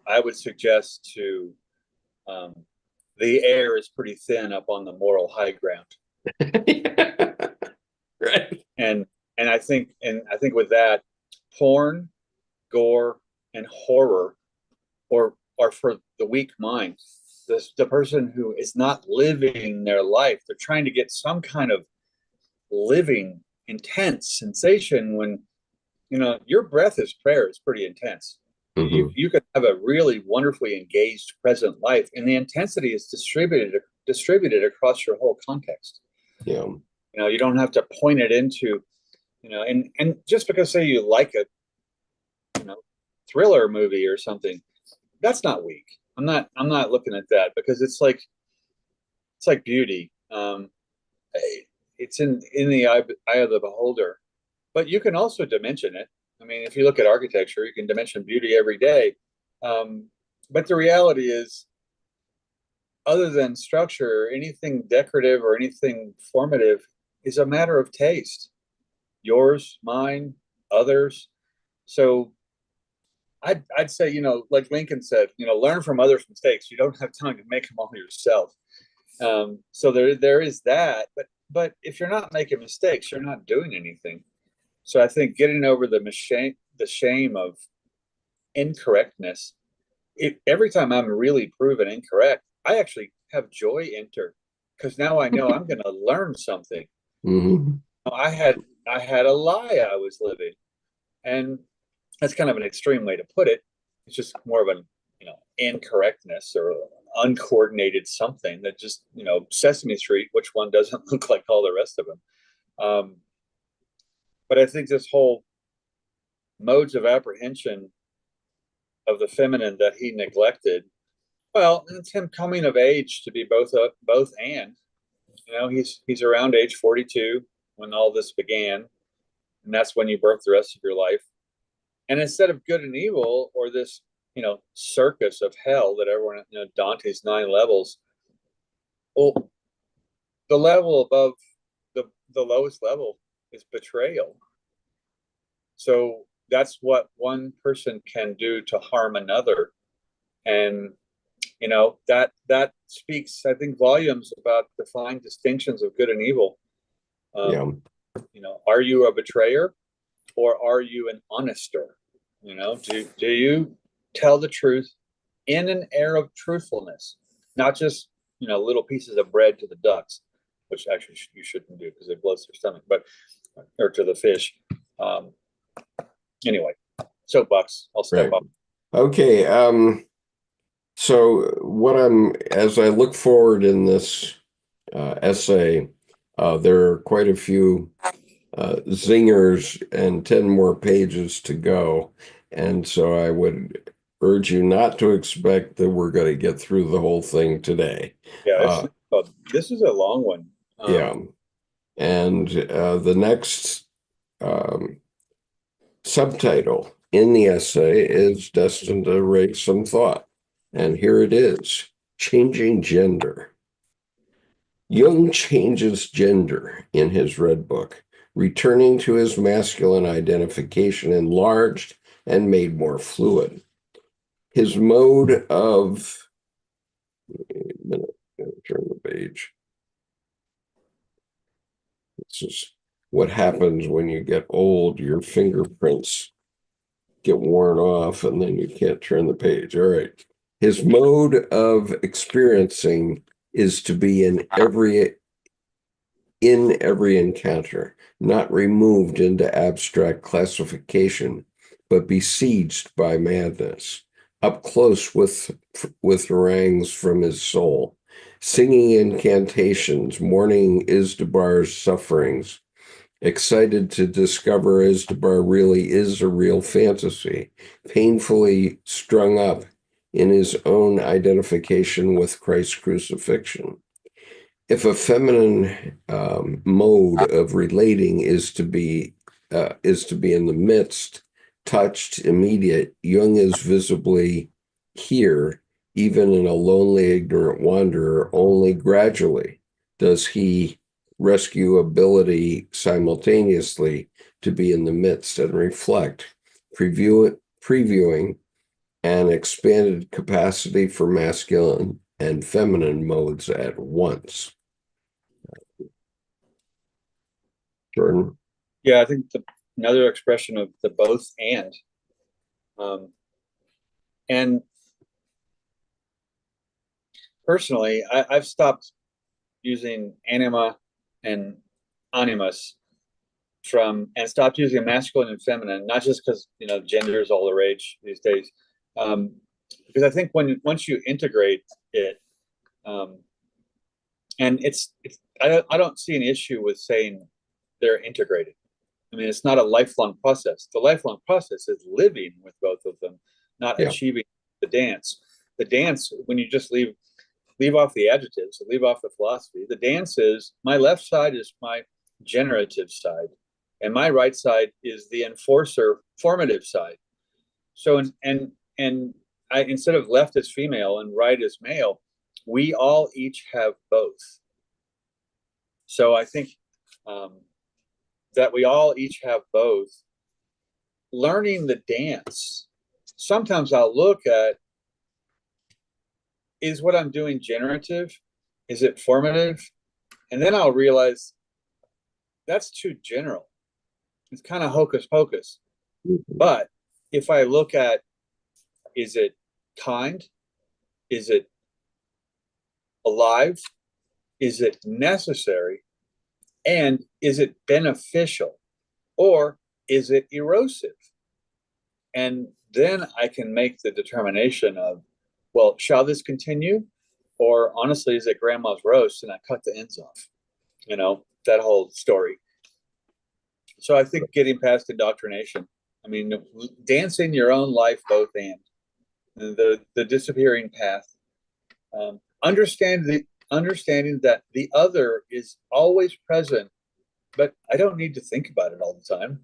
I would suggest to, the air is pretty thin up on the moral high ground. Right. And I think with that, porn, gore, and horror are for the weak mind. The person who is not living their life, they're trying to get some kind of living, intense sensation when, your breath is prayer. It's pretty intense. Mm-hmm. You could have a really wonderfully engaged present life, and the intensity is distributed distributed across your whole context. Yeah. You don't have to point it into, and just because say you like a thriller movie or something, that's not weak. I'm not looking at that, because it's like beauty. It's in the eye of the beholder, but you can also dimension it. I mean, if you look at architecture, you can dimension beauty every day. But the reality is, other than structure, anything decorative or anything formative is a matter of taste. Yours, mine, others. So I'd say, like Lincoln said, learn from others' mistakes. You don't have time to make them all yourself. So there is that. But if you're not making mistakes, you're not doing anything. So I think getting over the shame of incorrectness. Every time I'm really proven incorrect, I actually have joy enter, because now I know I'm going to learn something. Mm-hmm. I had a lie I was living, and that's kind of an extreme way to put it. It's just more of an incorrectness or uncoordinated something that just Sesame Street. Which one doesn't look like all the rest of them? But I think this whole modes of apprehension of the feminine that he neglected. Well, it's him coming of age to be both and. He's around age 42 when all this began, and that's when you birth the rest of your life. And instead of good and evil, or this circus of hell that everyone, Dante's 9 levels. Well, the level above the lowest level is betrayal. So that's what one person can do to harm another. And that speaks, I think, volumes about the fine distinctions of good and evil. Yeah. Are you a betrayer, or are you an honester? Do you tell the truth in an air of truthfulness, not just little pieces of bread to the ducks, which actually you shouldn't do because it bloats their stomach, or to the fish. Anyway, soapbox. I'll step up. Okay. So as I look forward in this essay, there are quite a few zingers and 10 more pages to go. And so I would urge you not to expect that we're going to get through the whole thing today. Yeah, this is a long one. Yeah. And the next subtitle in the essay is destined to raise some thought. And here it is: Changing Gender. Jung changes gender in his Red Book, returning to his masculine identification enlarged and made more fluid. His mode of, wait a minute, turn the page. This is what happens when you get old. Your fingerprints get worn off and then you can't turn the page. All right. His mode of experiencing is to be in every encounter, not removed into abstract classification, but besieged by madness, up close with harangues from his soul, singing incantations, mourning Izdubar's sufferings, excited to discover Izdubar really is a real fantasy, painfully strung up in his own identification with Christ's crucifixion. If a feminine mode of relating is to be in the midst, touched, immediate, Jung is visibly here, even in a lonely, ignorant wanderer. Only gradually does he rescue ability simultaneously to be in the midst and reflect, previewing an expanded capacity for masculine and feminine modes at once. Jordan? Yeah, I think another expression of the both and. And personally, I've stopped using anima and animus and stopped using masculine and feminine, not just because gender is all the rage these days, because I think once you integrate it, And I don't see an issue with saying they're integrated. I mean, it's not a lifelong process. The lifelong process is living with both of them, not Yeah. achieving the dance. The dance, when you just leave off the adjectives, leave off the philosophy, the dance is my left side is my generative side, and my right side is the enforcer formative side. So and I, instead of left as female and right as male, we all each have both. So I think that we all each have both. Learning the dance, sometimes I'll look at, is what I'm doing generative? Is it formative? And then I'll realize that's too general. It's kind of hocus pocus. But if I look at, is it kind? Is it alive? Is it necessary? And is it beneficial? Or is it erosive? And then I can make the determination of, well, shall this continue? Or honestly, is it grandma's roast and I cut the ends off? You know, that whole story. So I think getting past indoctrination, I mean, dancing your own life both and the disappearing path, understanding that the other is always present, but I don't need to think about it all the time.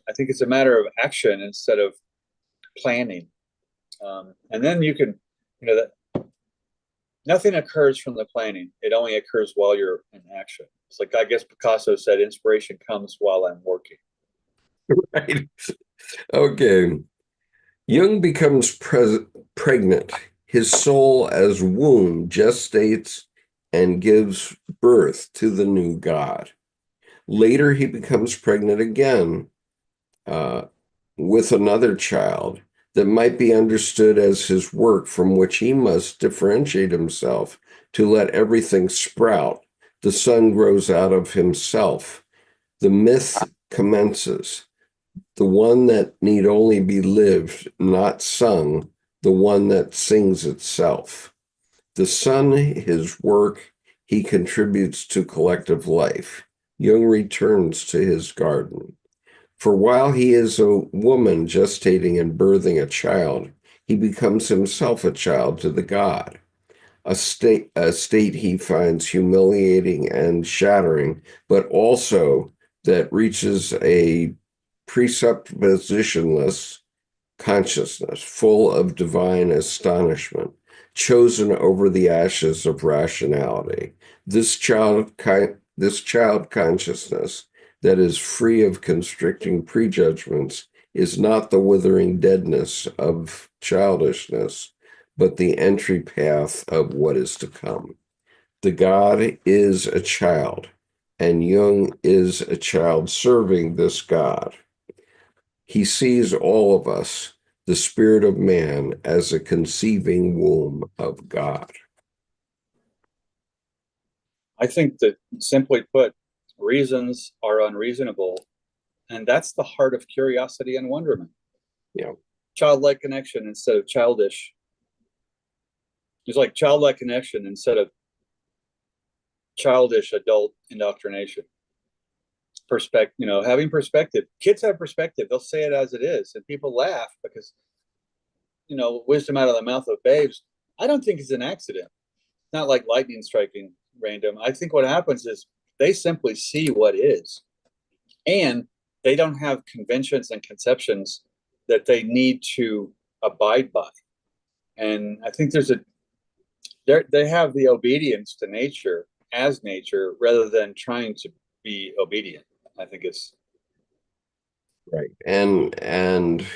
I think it's a matter of action instead of planning. And then you can, that nothing occurs from the planning. It only occurs while you're in action. It's like, I guess Picasso said, inspiration comes while I'm working. Right. Okay. Jung becomes pregnant. His soul as womb gestates and gives birth to the new God. Later, he becomes pregnant again with another child that might be understood as his work from which he must differentiate himself to let everything sprout. The son grows out of himself. The myth commences. The one that need only be lived, not sung, the one that sings itself. The son, his work, he contributes to collective life. Jung returns to his garden. For while he is a woman gestating and birthing a child, he becomes himself a child to the God, a state he finds humiliating and shattering, but also that reaches a presuppositionless consciousness, full of divine astonishment, chosen over the ashes of rationality. This child consciousness that is free of constricting prejudgments is not the withering deadness of childishness, but the entry path of what is to come. The God is a child, and Jung is a child serving this God. He sees all of us, the spirit of man, as a conceiving womb of God. I think that, simply put, reasons are unreasonable. And that's the heart of curiosity and wonderment. Yeah. Childlike connection instead of childish. It's like childlike connection instead of childish adult indoctrination. Having perspective. Kids have perspective. They'll say it as it is. And people laugh because, wisdom out of the mouth of babes, I don't think it's an accident. It's not like lightning striking random. I think what happens is they simply see what is. And they don't have conventions and conceptions that they need to abide by. And I think they have the obedience to nature as nature rather than trying to be obedient. I think it's right. And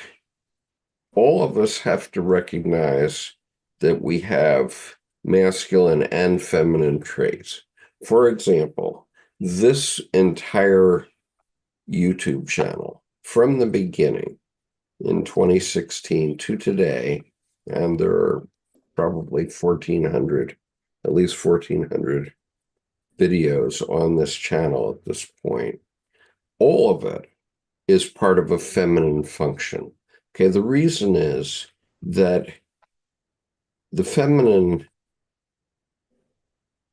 all of us have to recognize that we have masculine and feminine traits. For example, this entire YouTube channel from the beginning in 2016 to today, and there are probably 1,400, at least 1,400 videos on this channel at this point. All of it is part of a feminine function. Okay, the reason is that the feminine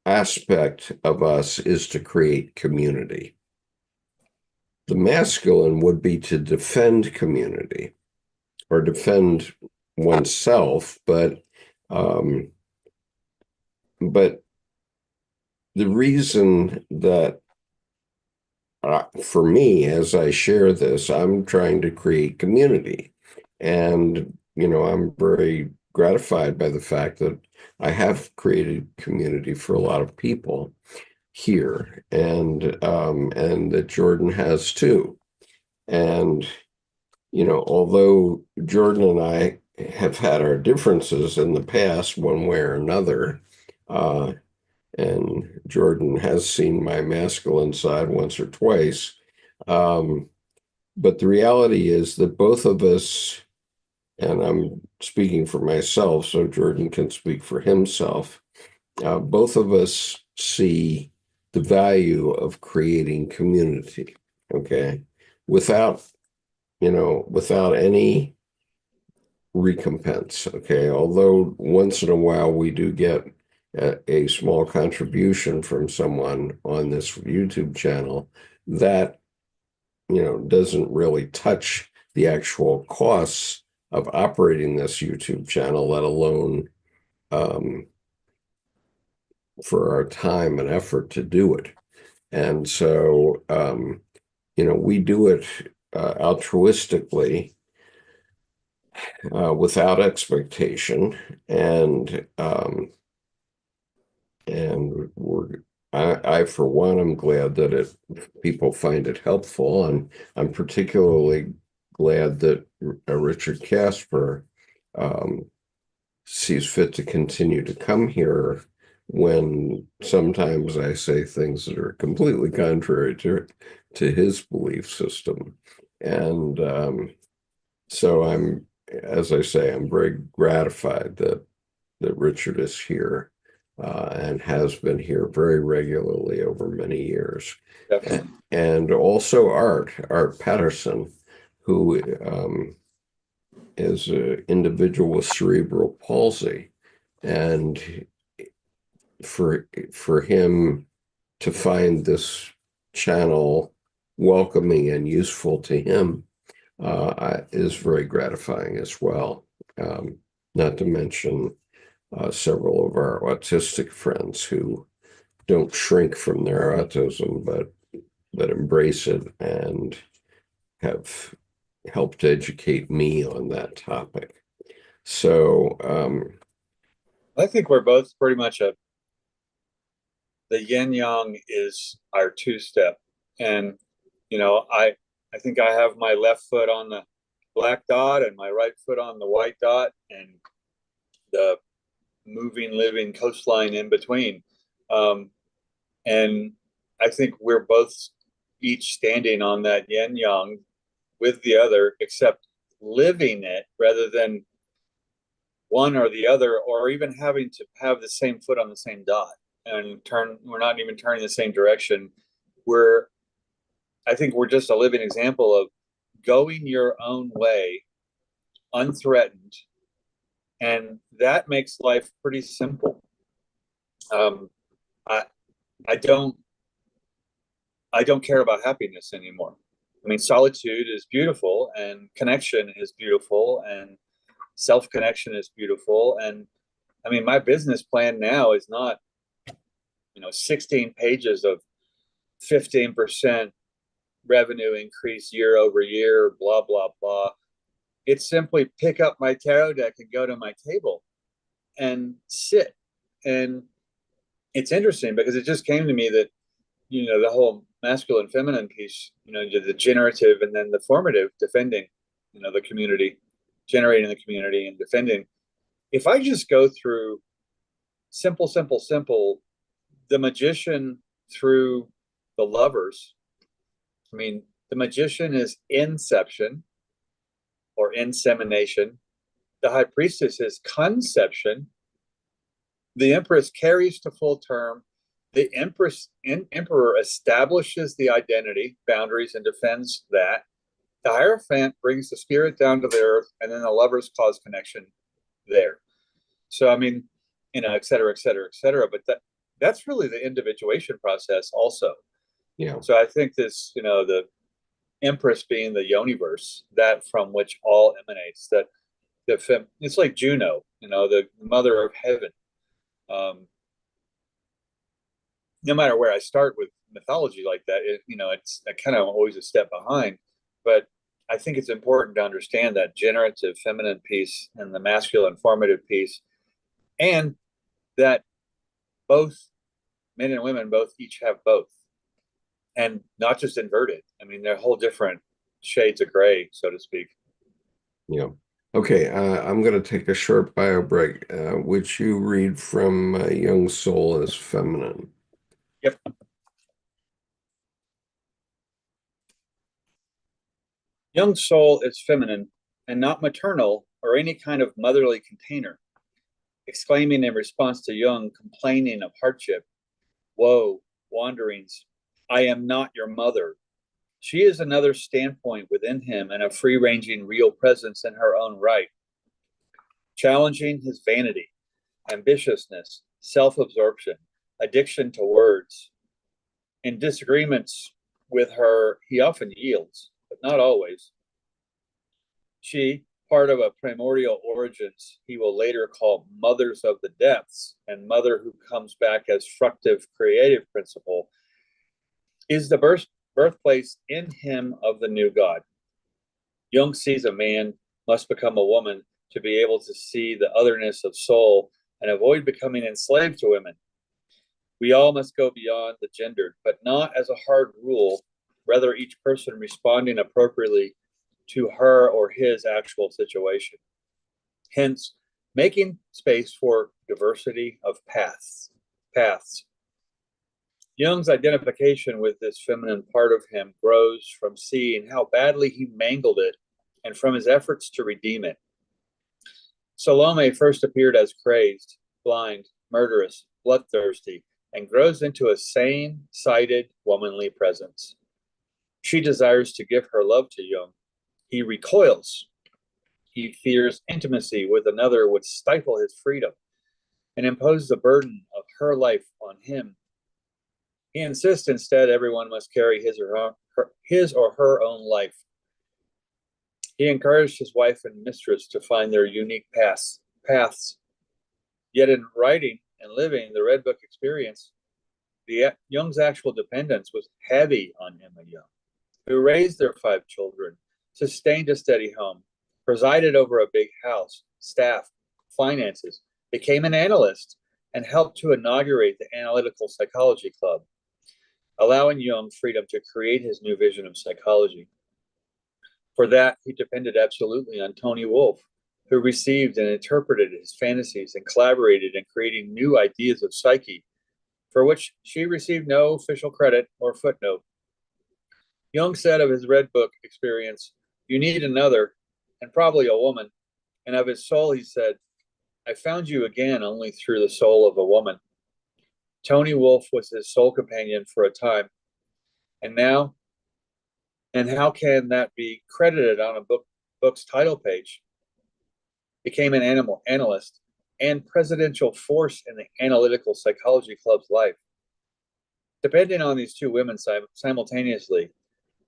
aspect of us is to create community. The masculine would be to defend community or defend oneself, but the reason that for me, as I share this, I'm trying to create community. And, I'm very gratified by the fact that I have created community for a lot of people here, and that Jordan has too. And, although Jordan and I have had our differences in the past, one way or another, uh, and Jordan has seen my masculine side once or twice. Um, but the reality is that both of us, and I'm speaking for myself, so Jordan can speak for himself, both of us see the value of creating community, okay, without, without any recompense, okay, although once in a while we do get a small contribution from someone on this YouTube channel that, doesn't really touch the actual costs of operating this YouTube channel, let alone um, for our time and effort to do it. And so, we do it altruistically, without expectation, and I for one, am glad that people find it helpful, and I'm particularly glad that Richard Casper um, sees fit to continue to come here when sometimes I say things that are completely contrary to his belief system. And so as I say, I'm very gratified that Richard is here, and has been here very regularly over many years. Definitely. And also Art Patterson, who is an individual with cerebral palsy. And for him to find this channel welcoming and useful to him is very gratifying as well. Not to mention several of our autistic friends who don't shrink from their autism, but embrace it and have helped educate me on that topic. So, I think we're both pretty much the yin yang is our two step. And, I think I have my left foot on the black dot and my right foot on the white dot, and the moving, living coastline in between. And I think we're both each standing on that yin yang with the other, except living it rather than one or the other, or even having to have the same foot on the same dot and turn. We're not even turning the same direction. We're, I think we're just a living example of going your own way, unthreatened. And that makes life pretty simple. Um, I, I don't care about happiness anymore. I mean, solitude is beautiful, and connection is beautiful, and self-connection is beautiful. And I mean, my business plan now is not, 16 pages of 15% revenue increase year over year, blah, blah, blah. It's simply pick up my tarot deck and go to my table and sit. And it's interesting because it just came to me that, the whole masculine feminine piece, the generative and then the formative, defending, the community, generating the community and defending. If I just go through simple, the magician through the lovers, I mean, the magician is inception or insemination. The high priestess is conception. The empress carries to full term. The emperor establishes the identity, boundaries, and defends that. The Hierophant brings the spirit down to the earth, and then the lovers cause connection there. So, I mean, et cetera, et cetera, et cetera. But that's really the individuation process also. Yeah. So I think this, the Empress being the universe, that from which all emanates, that it's like Juno, the mother of heaven. No matter where I start with mythology like that, it's kind of always a step behind. But I think it's important to understand that generative feminine piece and the masculine formative piece, and that both men and women both each have both, and not just inverted. I mean, they're whole different shades of gray, so to speak. Yeah. Okay, I'm going to take a short bio break. Would you read from Jung's Soul as Feminine? Yep. Jung's soul is feminine and not maternal or any kind of motherly container, exclaiming in response to Jung complaining of hardship, woe, wanderings, I am not your mother. She is another standpoint within him and a free ranging real presence in her own right, challenging his vanity, ambitiousness, self absorption, addiction to words. In disagreements with her, he often yields, but not always. She, part of a primordial origins he will later call mothers of the depths, and mother who comes back as fructive creative principle, is the birthplace in him of the new God. Jung sees a man must become a woman to be able to see the otherness of soul and avoid becoming enslaved to women. We all must go beyond the gendered, but not as a hard rule, rather each person responding appropriately to her or his actual situation. Hence, making space for diversity of paths. Jung's identification with this feminine part of him grows from seeing how badly he mangled it and from his efforts to redeem it. Salome first appeared as crazed, blind, murderous, bloodthirsty, and grows into a sane, sighted, womanly presence. She desires to give her love to Jung. He recoils. He fears intimacy with another would stifle his freedom and impose the burden of her life on him. He insists instead everyone must carry his or her own life. He encouraged his wife and mistress to find their unique paths. Yet in writing and living the Red Book experience, Jung's actual dependence was heavy on Emma Jung, who raised their 5 children, sustained a steady home, presided over a big house, staff, finances, became an analyst, and helped to inaugurate the Analytical Psychology Club, allowing Jung freedom to create his new vision of psychology. For that, he depended absolutely on Toni Wolff, who received and interpreted his fantasies and collaborated in creating new ideas of psyche, for which she received no official credit or footnote. Jung said of his Red Book experience, you need another, and probably a woman. And of his soul, he said, I found you again only through the soul of a woman. Toni Wolff was his soul companion for a time. And now, and how can that be credited on a book's title page? Became an analyst and presidential force in the Analytical Psychology Club's life. Depending on these 2 women simultaneously,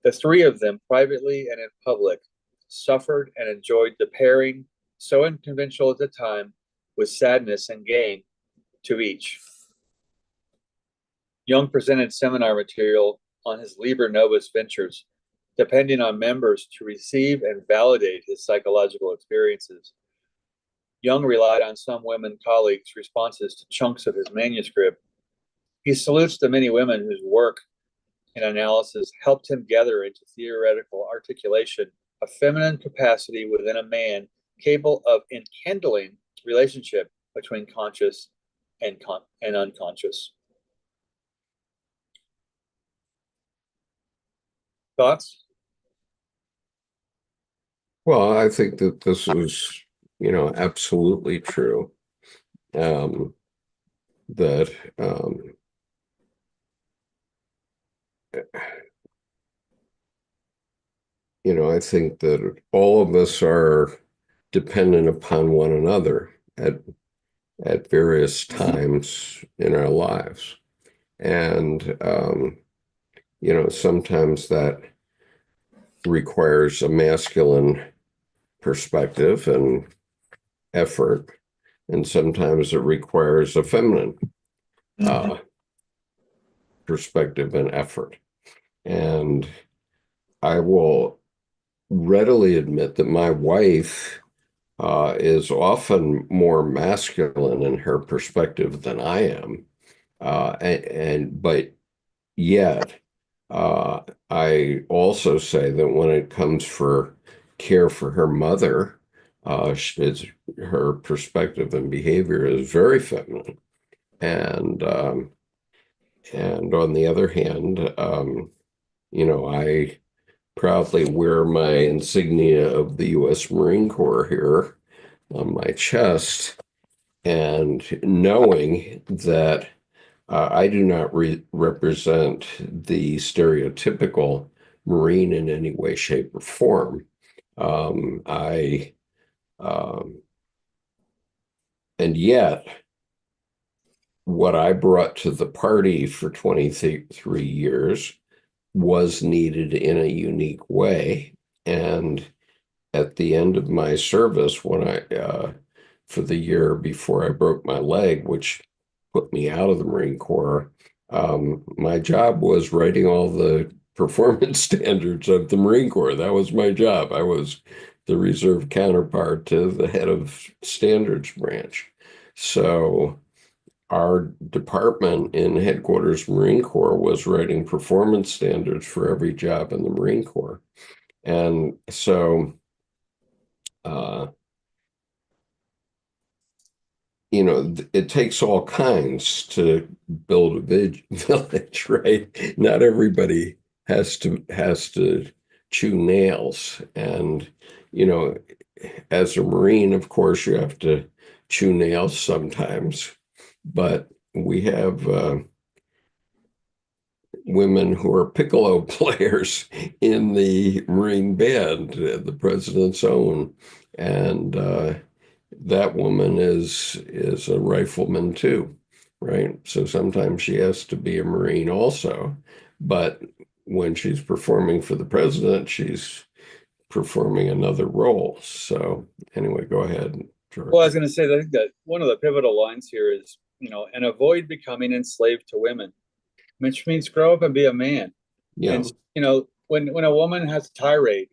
the 3 of them, privately and in public, suffered and enjoyed the pairing, so unconventional at the time, with sadness and gain to each. Jung presented seminar material on his Liber Novus ventures, depending on members to receive and validate his psychological experiences. Jung relied on some women colleagues' responses to chunks of his manuscript. He salutes the many women whose work and analysis helped him gather into theoretical articulation a feminine capacity within a man capable of enkindling relationship between conscious and unconscious. Thoughts? Well, I think that this is, absolutely true. That I think that all of us are dependent upon one another at at various times in our lives. And, sometimes that requires a masculine perspective and effort, and sometimes it requires a feminine uh, perspective and effort. And I will readily admit that my wife is often more masculine in her perspective than I am. But yet, uh, I also say that when it comes for care for her mother, her perspective and behavior is very feminine. And and on the other hand, I proudly wear my insignia of the U.S. Marine Corps here on my chest, and knowing that I do not represent the stereotypical Marine in any way, shape, or form. I um, and yet, what I brought to the party for 23 years was needed in a unique way. And at the end of my service, for the year before I broke my leg, which put me out of the Marine Corps, my job was writing all the performance standards of the Marine Corps. That was my job. I was the reserve counterpart to the head of standards branch. So our department in headquarters Marine Corps was writing performance standards for every job in the Marine Corps. And so, uh, it takes all kinds to build a village, right? Not everybody has to chew nails. And, you know, as a Marine, of course, you have to chew nails sometimes. But we have women who are piccolo players in the Marine band, the president's own, and that woman is a rifleman too, right? So sometimes she has to be a Marine also, but when she's performing for the president, she's performing another role. So anyway, go ahead, George. Well, I was going to say, I think that one of the pivotal lines here is, and avoid becoming enslaved to women, which means grow up and be a man. Yeah. And, when a woman has a tirade,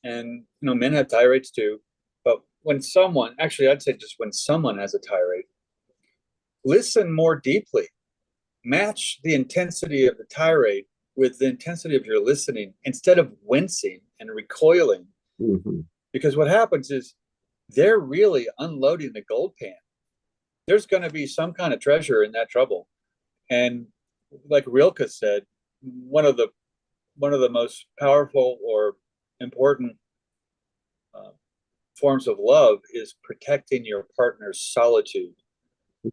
and, men have tirades too, but I'd say just when someone has a tirade, listen more deeply, match the intensity of the tirade with the intensity of your listening instead of wincing and recoiling. Mm-hmm. Because what happens is they're really unloading the gold pan. There's going to be some kind of treasure in that trouble. And like Rilke said, one of the most powerful or important forms of love is protecting your partner's solitude.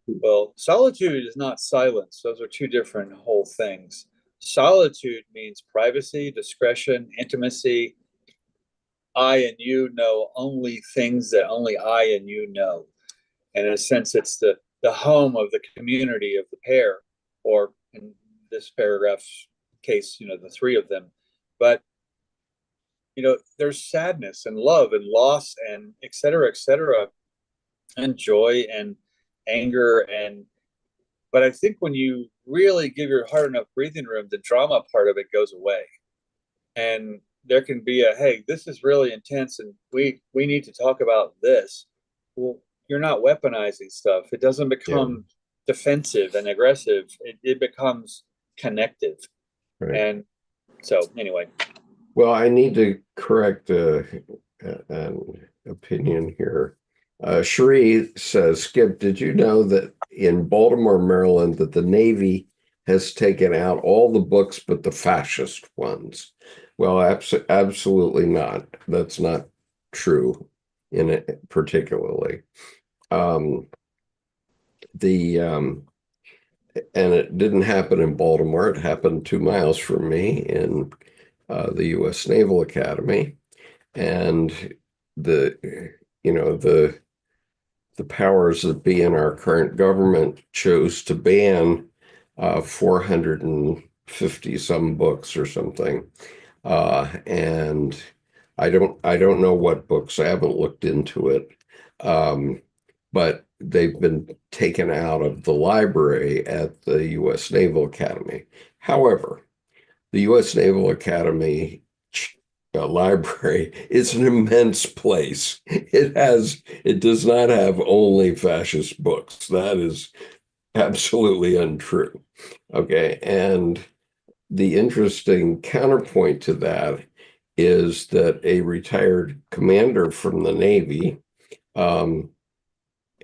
Well, solitude is not silence. Those are two different whole things. Solitude means privacy, discretion, intimacy. I and you know only things that only I and you know. And in a sense, it's the home of the community of the pair, or in this paragraph's case, the three of them. But there's sadness and love and loss and et cetera, and joy and anger. But I think when you really give your heart enough breathing room, the drama part of it goes away. And there can be hey, this is really intense and we need to talk about this. Well, you're not weaponizing stuff. It doesn't become defensive and aggressive. It becomes connective. Right. And so anyway. Well, I need to correct an opinion here. Cherie says, Skip, did you know that in Baltimore, Maryland, that the Navy has taken out all the books but the fascist ones? Well, absolutely not. That's not true in it particularly. And it didn't happen in Baltimore. It happened 2 miles from me in the U.S. Naval Academy. And the the powers that be in our current government chose to ban 450 some books or something. And I don't know what books. I haven't looked into it. But they've been taken out of the library at the U.S. Naval Academy. However, the U.S. Naval Academy library is an immense place. It does not have only fascist books. That is absolutely untrue. Okay. And the interesting counterpoint to that is that a retired commander from the Navy um,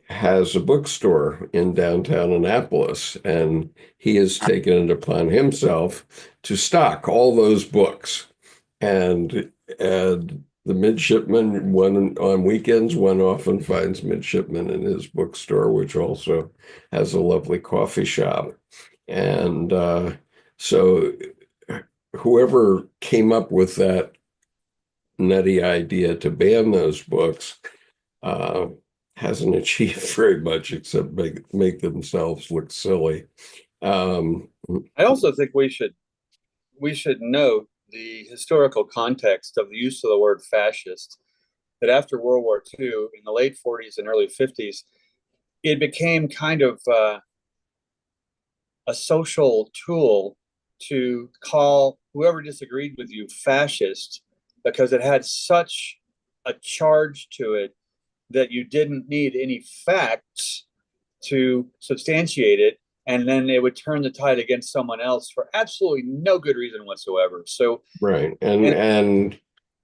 has a bookstore in downtown Annapolis, and he has taken it upon himself to stock all those books. And the midshipman, one on weekends, one often finds midshipman in his bookstore, which also has a lovely coffee shop. And so whoever came up with that nutty idea to ban those books uh, hasn't achieved very much except make themselves look silly. Um, I also think we should note the historical context of the use of the word fascist. That after World War II, in the late 40s and early 50s, it became kind of a social tool to call whoever disagreed with you fascist because it had such a charge to it that you didn't need any facts to substantiate it, and then it would turn the tide against someone else for absolutely no good reason whatsoever. So, right. and And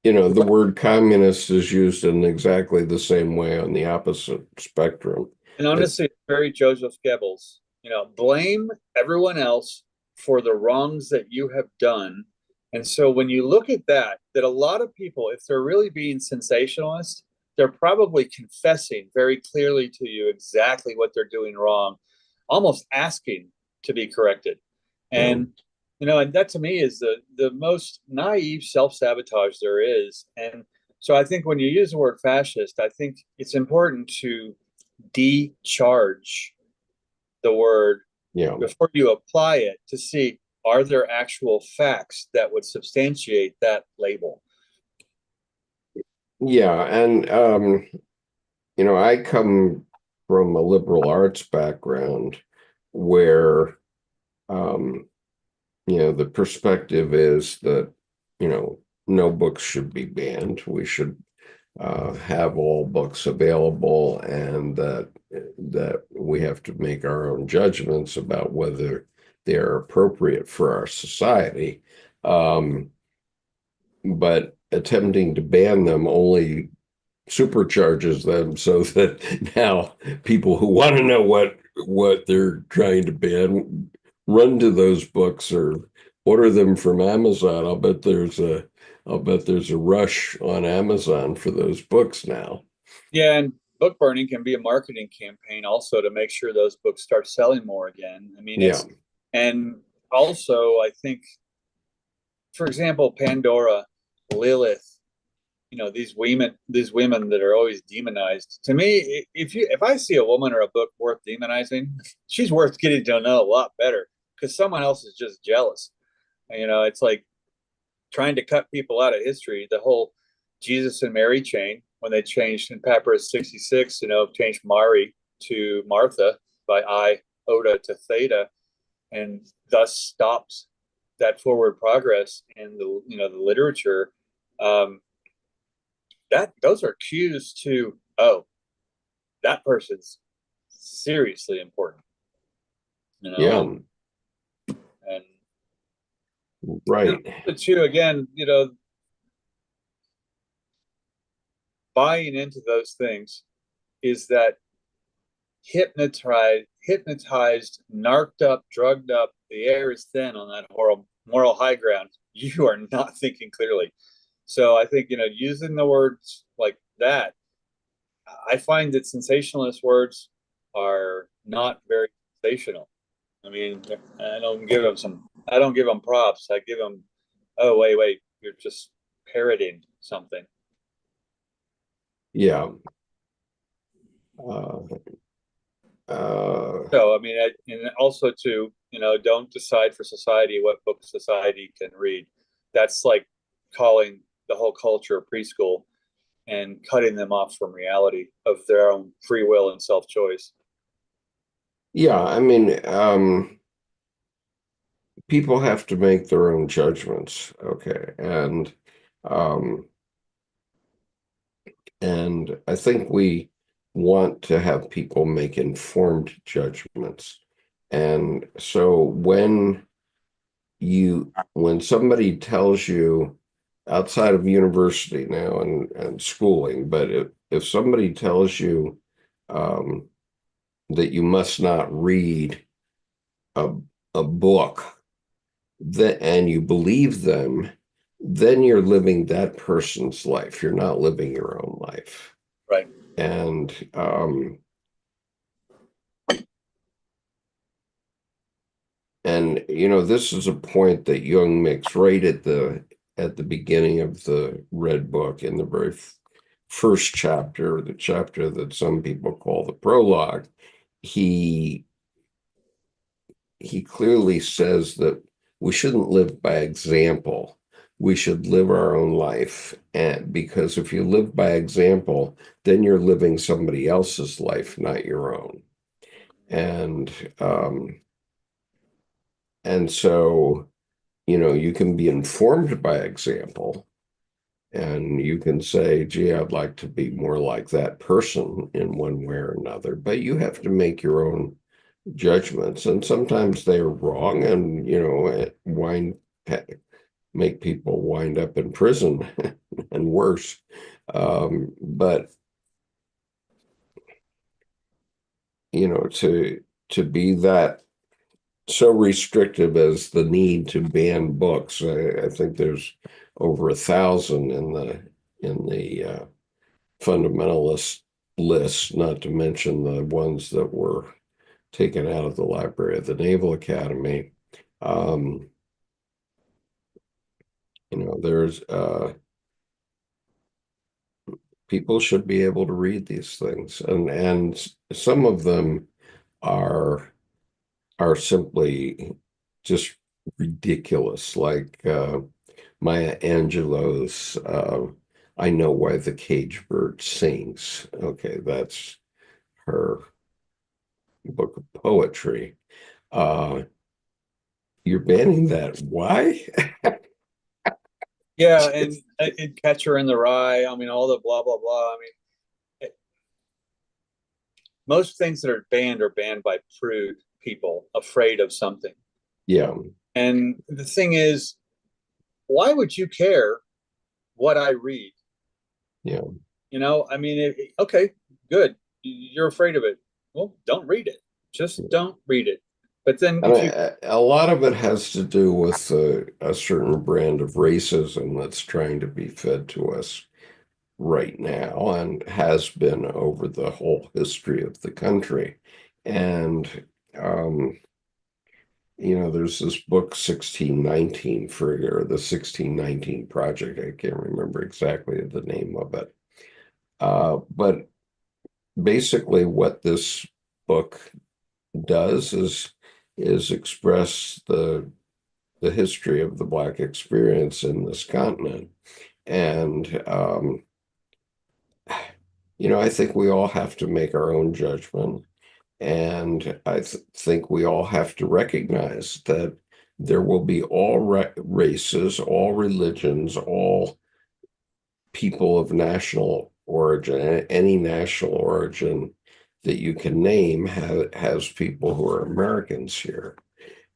you know, the word communist is used in exactly the same way on the opposite spectrum. and It, honestly, very Joseph Goebbels. You know, blame everyone else for the wrongs that you have done. And so when you look at that, that a lot of people, if they're really being sensationalist, they're probably confessing very clearly to you exactly what they're doing wrong, almost asking to be corrected. you know, And you know, and that to me is the most naive self-sabotage there is. And so I think when you use the word fascist, I think it's important to decharge the word yeah, before you apply it to see, are there actual facts that would substantiate that label? yeah. And you know, I come from a liberal arts background where um, you know, the perspective is that, you know, no books should be banned. We should have all books available, and that we have to make our own judgments about whether they're appropriate for our society. Um, but attempting to ban them only supercharges them so that now people who want to know what they're trying to ban run to those books or order them from Amazon. I'll bet there's a rush on Amazon for those books now. Yeah, and book burning can be a marketing campaign also to make sure those books start selling more again. I mean, Yeah. and also I think, for example, Pandora, Lilith, you know, these women that are always demonized. To me, if I see a woman or a book worth demonizing, she's worth getting to know a lot better because someone else is just jealous. You know, it's like trying to cut people out of history. The whole Jesus and Mary chain, when they changed in Papyrus 66, you know, changed Mari to Martha by iota to theta, and thus stops that forward progress in the, you know, the literature. Um, that those are cues to, oh, that person's seriously important, you know. Yeah. And you Right. know, too, again, you know, buying into those things is that hypnotized, narked up, drugged up, the air is thin on that moral high ground. You are not thinking clearly. So I think, you know, using the words like that, I find that sensationalist words are not very sensational. I mean, I don't give them props. I give them, oh, wait, you're just parroting something. Yeah. Uh, uh, So, I mean, and also to, don't decide for society what book society can read. That's like calling the whole culture preschool and cutting them off from reality of their own free will and self-choice. yeah, I mean, people have to make their own judgments, okay, um, and I think we want to have people make informed judgments. And so when somebody tells you outside of university now and schooling, but if somebody tells you um, that you must not read a, a book that and you believe them, then you're living that person's life. You're not living your own life. Right. And this is a point that Jung makes right at the beginning of the Red Book in the very first chapter, the chapter that some people call the prologue. He he clearly says that we shouldn't live by example. We should live our own life. And because if you live by example, then you're living somebody else's life, not your own. And um, and so, you can be informed by example, and you can say, gee, I'd like to be more like that person in one way or another, but you have to make your own judgments, and sometimes they're wrong, and make people wind up in prison and worse. But to be that so restrictive as the need to ban books, I think there's over 1,000 in the fundamentalist list, not to mention the ones that were taken out of the library of the Naval Academy. Um, there's people should be able to read these things, and some of them are are simply just ridiculous, like Maya Angelou's I Know Why the Cage Bird Sings. Okay, that's her book of poetry. Uh, you're banning that. Why? Yeah, and Catcher in the Rye. I mean, all the blah blah blah. I mean, most things that are banned by prude people afraid of something. Yeah, And the thing is, why would you care what I read? yeah. I mean, okay, good. You're afraid of it. Well, don't read it. Just don't read it. But then And if you, a lot of it has to do with a certain brand of racism that's trying to be fed to us right now and has been over the whole history of the country. And, um, there's this book, 1619, or the 1619 Project. I can't remember exactly the name of it. But basically, what this book does is express the history of the Black experience in this continent. And, I think we all have to make our own judgment. And I think we all have to recognize that there will be all races, all religions, all people of national origin, any national origin that you can name has people who are Americans here.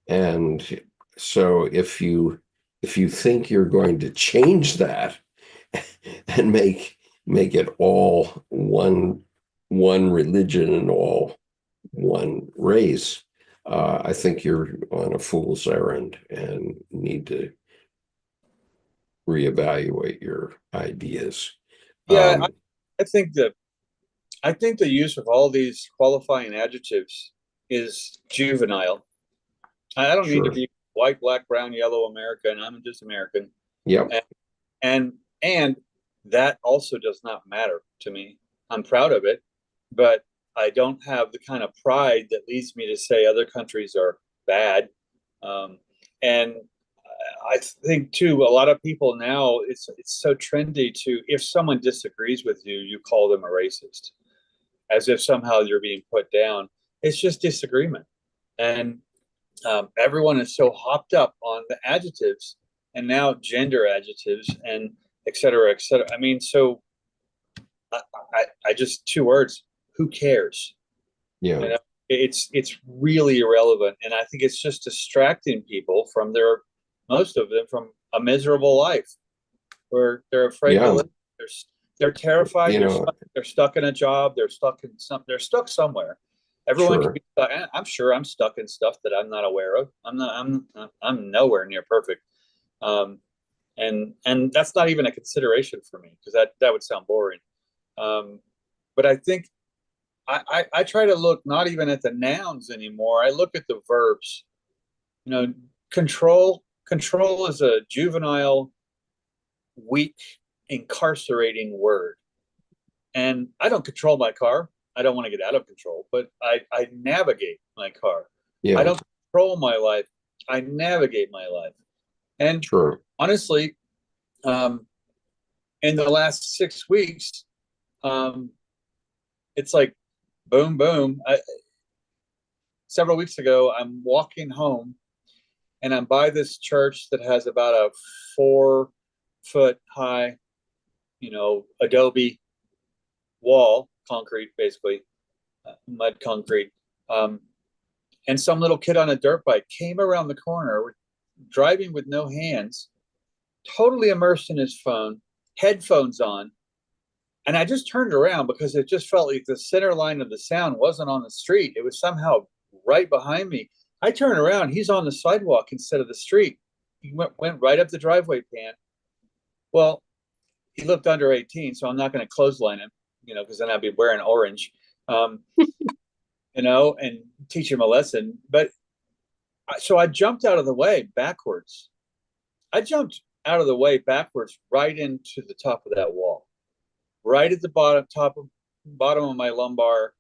And so if you think you're going to change that and make it all one religion and all one race, I think you're on a fool's errand and need to reevaluate your ideas. yeah, Um, I think that I think the use of all these qualifying adjectives is juvenile. I don't need to sure. be white, black, brown, yellow, American. I'm just American. Yep. And and that also does not matter to me. I'm proud of it, but I don't have the kind of pride that leads me to say other countries are bad. And I think too, a lot of people now, it's so trendy to, if someone disagrees with you, you call them a racist, as if somehow you're being put down. It's just disagreement, and everyone is so hopped up on the adjectives, and now gender adjectives, and et cetera, et cetera. I mean, so I just, two words: who cares? Yeah. You know, it's really irrelevant, and I think it's just distracting people from most of them from a miserable life where they're afraid to Yeah. live. They're terrified. You know, They're stuck in a job. They're stuck somewhere. Everyone can sure. be stuck. I'm sure I'm stuck in stuff that I'm not aware of. I'm nowhere near perfect. Um, and that's not even a consideration for me, because that would sound boring. But I think I try to look not even at the nouns anymore. I look at the verbs. You know, control is a juvenile, weak, incarcerating word. And I don't control my car. I don't want to get out of control, but I navigate my car. I Yeah, don't control my life. I navigate my life. And sure. honestly, in the last 6 weeks, it's like boom, boom. Several weeks ago, I'm walking home, and I'm by this church that has about a 4 foot high, adobe wall, concrete, basically, mud concrete. And some little kid on a dirt bike came around the corner, driving with no hands, totally immersed in his phone, headphones on. And I just turned around because it just felt like the center line of the sound wasn't on the street. It was somehow right behind me. I turn around, he's on the sidewalk instead of the street. He went right up the driveway pan. Well, he looked under 18, so I'm not going to clothesline him, because then I'd be wearing orange, and teach him a lesson. But so I jumped out of the way backwards. I jumped out of the way backwards right into the top of that wall, right at the bottom of my lumbar,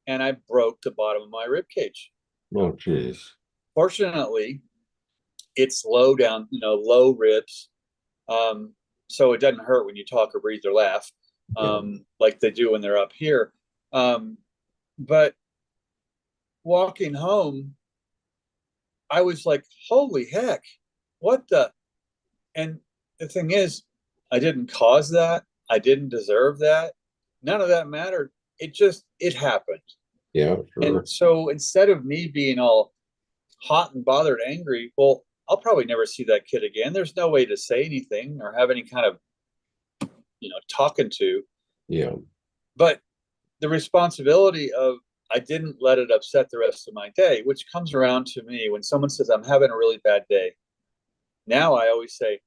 and I broke the bottom of my rib cage. Oh, geez. Fortunately, it's low down, low ribs. So it doesn't hurt when you talk or breathe or laugh, Yeah. like they do when they're up here. But walking home, I was like, holy heck, what the? And the thing is, I didn't cause that. I didn't deserve that. None of that mattered. It happened. Yeah, And sure. so instead of me being all hot and bothered, angry, well, I'll probably never see that kid again. There's no way to say anything or have any kind of, talking to. Yeah. But the responsibility of, I didn't let it upset the rest of my day, which comes around to me when someone says, I'm having a really bad day. Now I always say,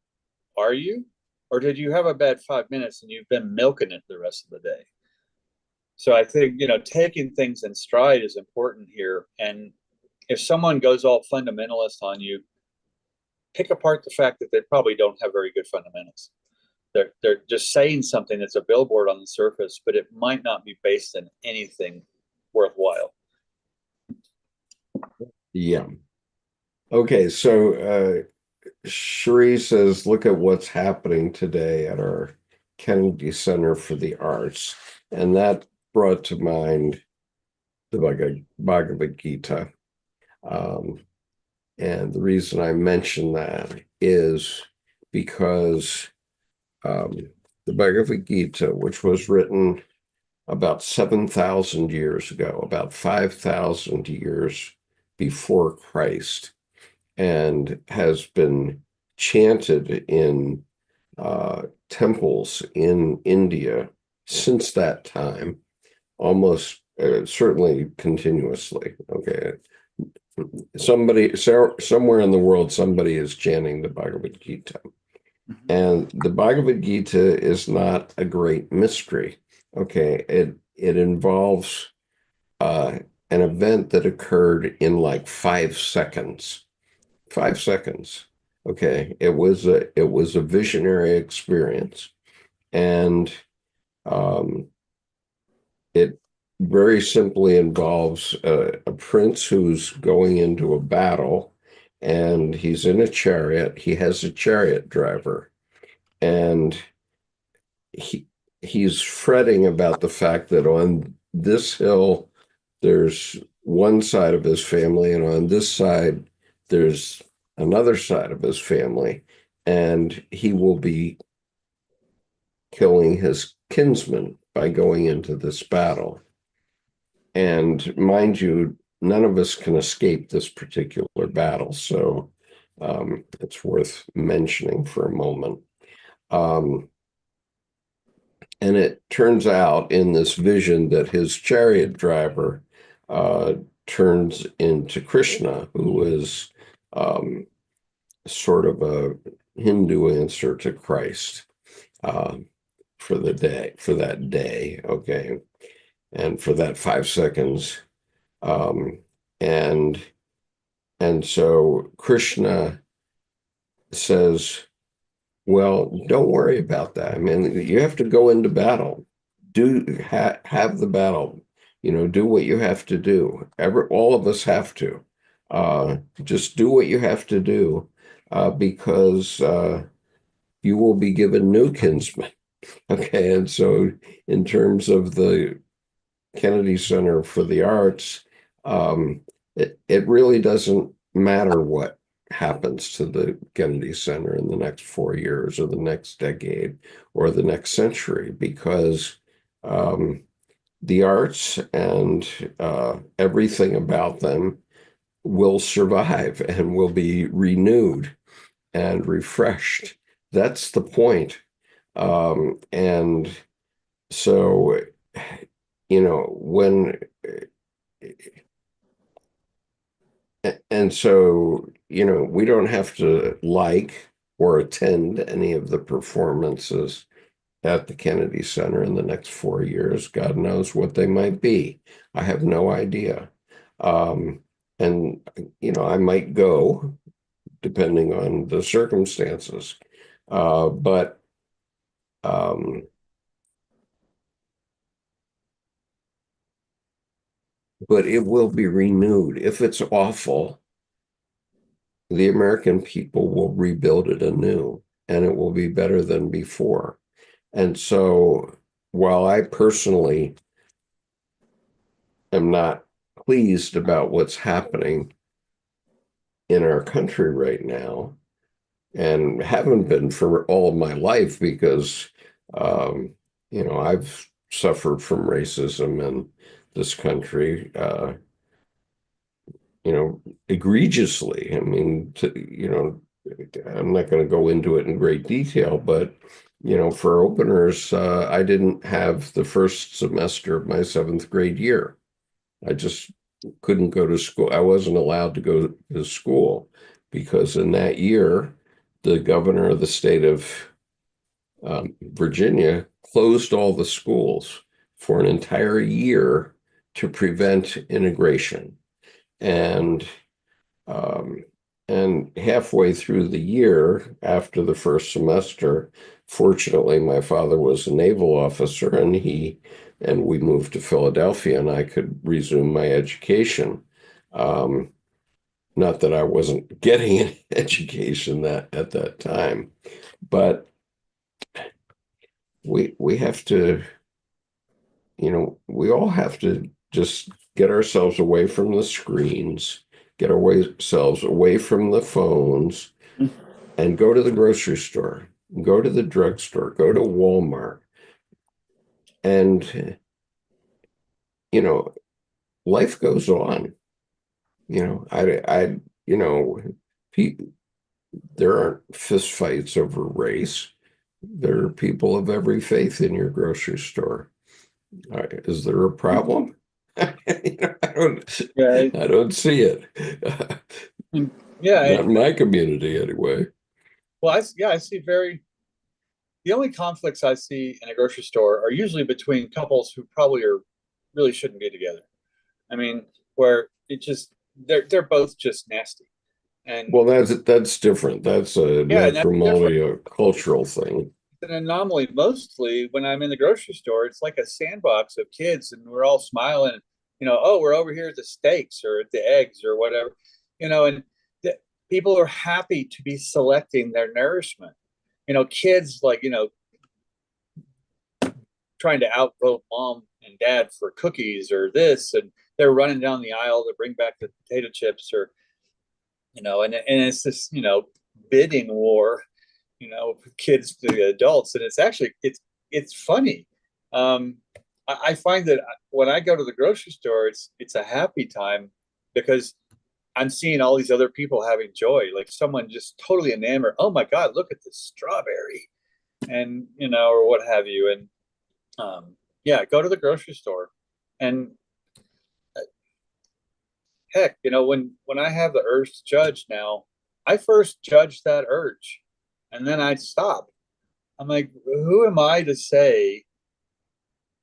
are you? Or did you have a bad 5 minutes and you've been milking it the rest of the day? So I think, taking things in stride is important here. And if someone goes all fundamentalist on you, pick apart the fact that they probably don't have very good fundamentals. They're just saying something that's a billboard on the surface, but it might not be based in anything worthwhile. Yeah. Okay, so Cherie says, look at what's happening today at our Kennedy Center for the Arts. And that brought to mind the Bhagavad Gita. And the reason I mention that is because the Bhagavad Gita, which was written about 7,000 years ago, about 5,000 years before Christ, and has been chanted in temples in India since that time, almost certainly continuously. Okay. Somewhere in the world, somebody is chanting the Bhagavad Gita. And the Bhagavad Gita is not a great mystery. Okay. It involves an event that occurred in like 5 seconds. 5 seconds. Okay. It was a visionary experience. And it very simply involves a prince who's going into a battle, and he's in a chariot. He has a chariot driver, and he he's fretting about the fact that on this hill there's one side of his family, and on this side there's another side of his family, and he will be killing his kinsman by going into this battle. And mind you, none of us can escape this particular battle, so it's worth mentioning for a moment. Um, and it turns out in this vision that his chariot driver uh, turns into Krishna, who is um, sort of a Hindu answer to Christ uh, for the day, for that day, okay, and for that 5 seconds. Um, and and so Krishna says, well, don't worry about that. I mean, you have to go into battle. Have the battle. Do what you have to do. All of us have to. Just do what you have to do, because you will be given new kinsmen. Okay, and so in terms of the Kennedy Center for the Arts, it really doesn't matter what happens to the Kennedy Center in the next 4 years or the next decade or the next century, because um, the arts and everything about them will survive and will be renewed and refreshed. That's the point. And so, when and so, we don't have to like or attend any of the performances at the Kennedy Center in the next 4 years. God knows what they might be. I have no idea. Um, and, I might go depending on the circumstances. But um, but it will be renewed. If it's awful, the American people will rebuild it anew, and it will be better than before. And so, while I personally am not pleased about what's happening in our country right now, and haven't been for all of my life, because I've suffered from racism in this country, egregiously. I mean, I'm not going to go into it in great detail, but for openers, I didn't have the first semester of my seventh grade year. I just couldn't go to school. I wasn't allowed to go to school because in that year, the governor of the state of Virginia closed all the schools for an entire year to prevent integration. And um, and halfway through the year, after the first semester, fortunately, my father was a naval officer, and we moved to Philadelphia, and I could resume my education. Um, Not that I wasn't getting an education at that time, but we have to, we all have to just get ourselves away from the screens, get ourselves away from the phones, and go to the grocery store, go to the drugstore, go to Walmart, and you know, life goes on. You know, pe- there aren't fist fights over race. There are people of every faith in your grocery store. Is there a problem? I don't, Yeah, I don't see it. yeah. Not in my community, anyway. Well, I see the only conflicts I see in a grocery store are usually between couples who probably really shouldn't be together. I mean, where they're both just nasty. And Well, that's different. That's a yeah, and that's different. matrimonial cultural thing. an anomaly. Mostly when I'm in the grocery store, it's like a sandbox of kids, and we're all smiling. Oh, we're over here at the steaks or at the eggs or whatever, and the, people are happy to be selecting their nourishment. Kids like trying to outvote mom and dad for cookies or this, and they're running down the aisle to bring back the potato chips or and it's this bidding war, kids to the adults, and it's funny. I find that when I go to the grocery store, it's a happy time because I'm seeing all these other people having joy, like someone just totally enamored. Oh my God, look at this strawberry, and or what have you. And yeah, go to the grocery store, and heck, when I have the urge to judge now, I first judge that urge, and then I stop. I'm like, who am I to say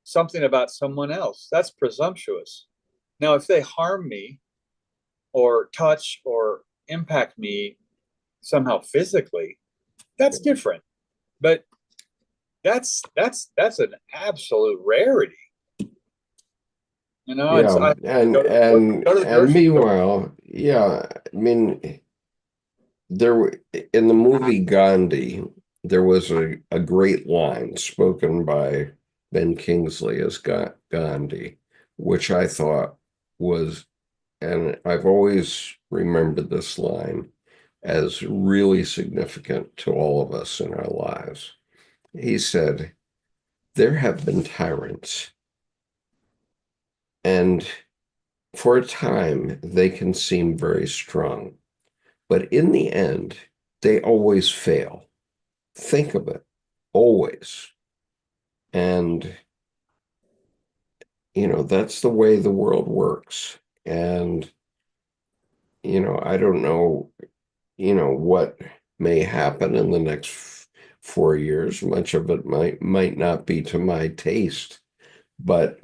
something about someone else? That's presumptuous. Now, if they harm me or touch or impact me somehow physically, that's different. But that's an absolute rarity. It's Yeah, I and go to the and grocery store. meanwhile, yeah, I mean, in the movie Gandhi, there was a great line spoken by Ben Kingsley as Gandhi, which I thought was, and I've always remembered this line as really significant to all of us in our lives. He said, "There have been tyrants, and for a time they can seem very strong, but in the end, they always fail. Think of it, always." And, that's the way the world works. And, I don't know, what may happen in the next 4 years. Much of it might not be to my taste, but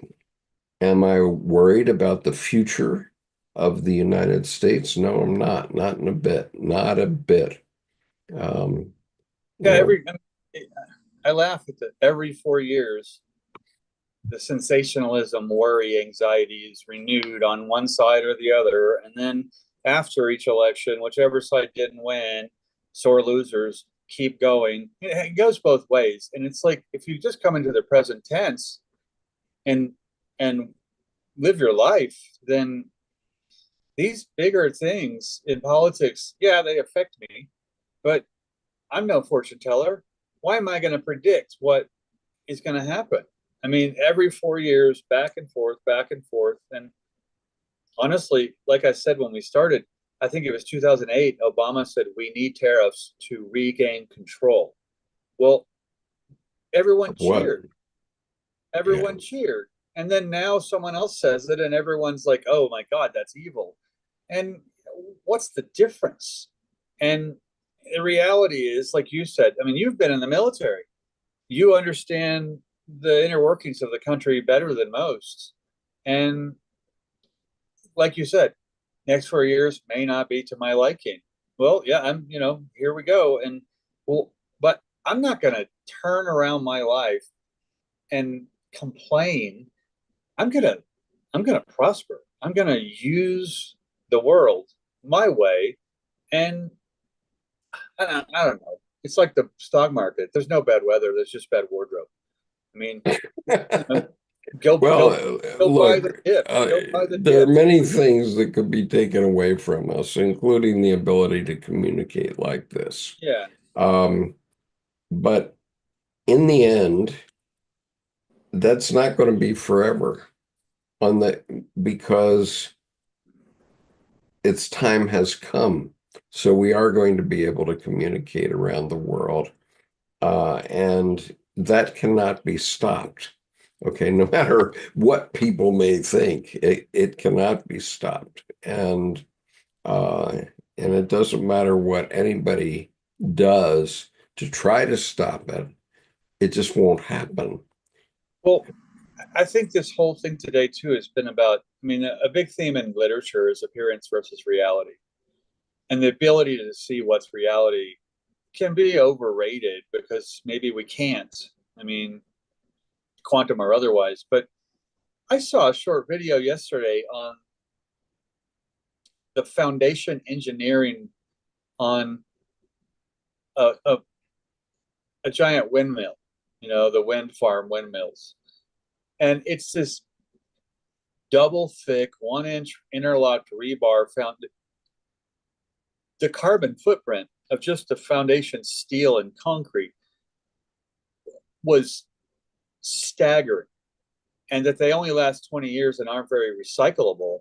am I worried about the future of the United States? No, I'm not. Not in a bit. Not a bit. Um, you Yeah, know, I laugh at that. Every 4 years, the sensationalism, worry, anxiety is renewed on one side or the other. And then after each election, whichever side didn't win, sore losers keep going. It goes both ways. And it's like if you just come into the present tense and and live your life, then these bigger things in politics, yeah, they affect me, but I'm no fortune teller. Why am I going to predict what is going to happen? I mean, every 4 years, back and forth, back and forth. And honestly, like I said when we started, I think it was 2008, Obama said we need tariffs to regain control. Well, everyone what? cheered. Yeah. Everyone cheered. And then now someone else says it, and everyone's like, oh my God, that's evil. And what's the difference? And the reality is, like you said, I mean, you've been in the military, you understand the inner workings of the country better than most. And like you said, next 4 years may not be to my liking. Well, yeah, here we go. And well, but I'm not going to turn around my life and complain. I'm going to, I'm going to prosper. I'm going to use the world my way. And I don't know. It's like the stock market. There's no bad weather. There's just bad wardrobe. I mean, you know, go Well, go go buy the look, dip. Go buy the there are dip. many things that could be taken away from us, including the ability to communicate like this. Yeah. Um, but in the end, that's not going to be forever on the because its time has come. So we are going to be able to communicate around the world, and that cannot be stopped. Okay, no matter what people may think, it cannot be stopped. Uh, and it doesn't matter what anybody does to try to stop it, it just won't happen. Well, I think this whole thing today too has been about. I mean, a big theme in literature is appearance versus reality, and the ability to see what's reality can be overrated because maybe we can't. I mean, quantum or otherwise. But I saw a short video yesterday on the foundation engineering on a, a, a giant windmill, the wind farm windmills. And it's this double thick 1 inch interlocked rebar found. The carbon footprint of just the foundation steel and concrete was staggering, and that they only last 20 years and aren't very recyclable.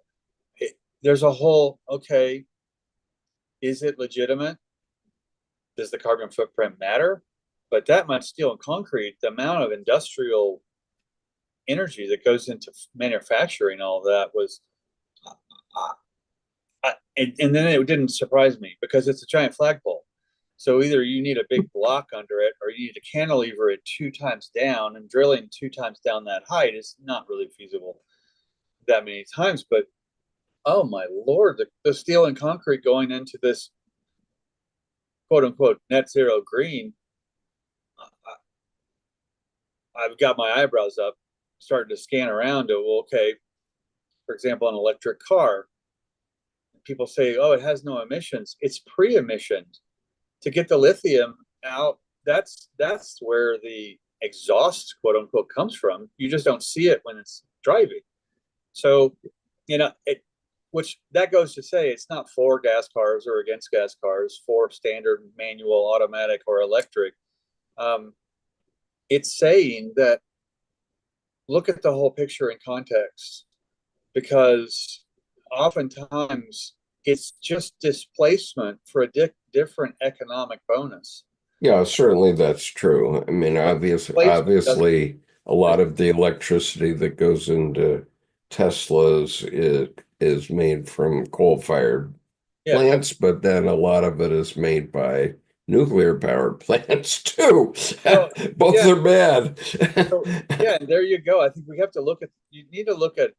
There's a whole, okay, is it legitimate? Does the carbon footprint matter? But that much steel and concrete, the amount of industrial energy that goes into manufacturing all that was, and then it didn't surprise me because it's a giant flagpole. So either you need a big block under it or you need to cantilever it 2 times down, and drilling 2 times down that height is not really feasible that many times. But oh my Lord, the steel and concrete going into this quote unquote net zero green, I've got my eyebrows up, starting to scan around to, well, okay, for example, an electric car. People say, oh, it has no emissions. It's pre-emission. To get the lithium out, that's where the exhaust, quote unquote, comes from. You just don't see it when it's driving. So, which that goes to say it's not for gas cars or against gas cars, for standard manual, automatic, or electric. It's saying that look at the whole picture in context, because oftentimes it's just displacement for a different economic bonus. Yeah, certainly that's true. I mean, obviously, a lot of the electricity that goes into Teslas is made from coal-fired plants, but then a lot of it is made by nuclear-powered plants too. Well, Both yeah. are bad. So, yeah, and there you go. I think we have to you need to look at,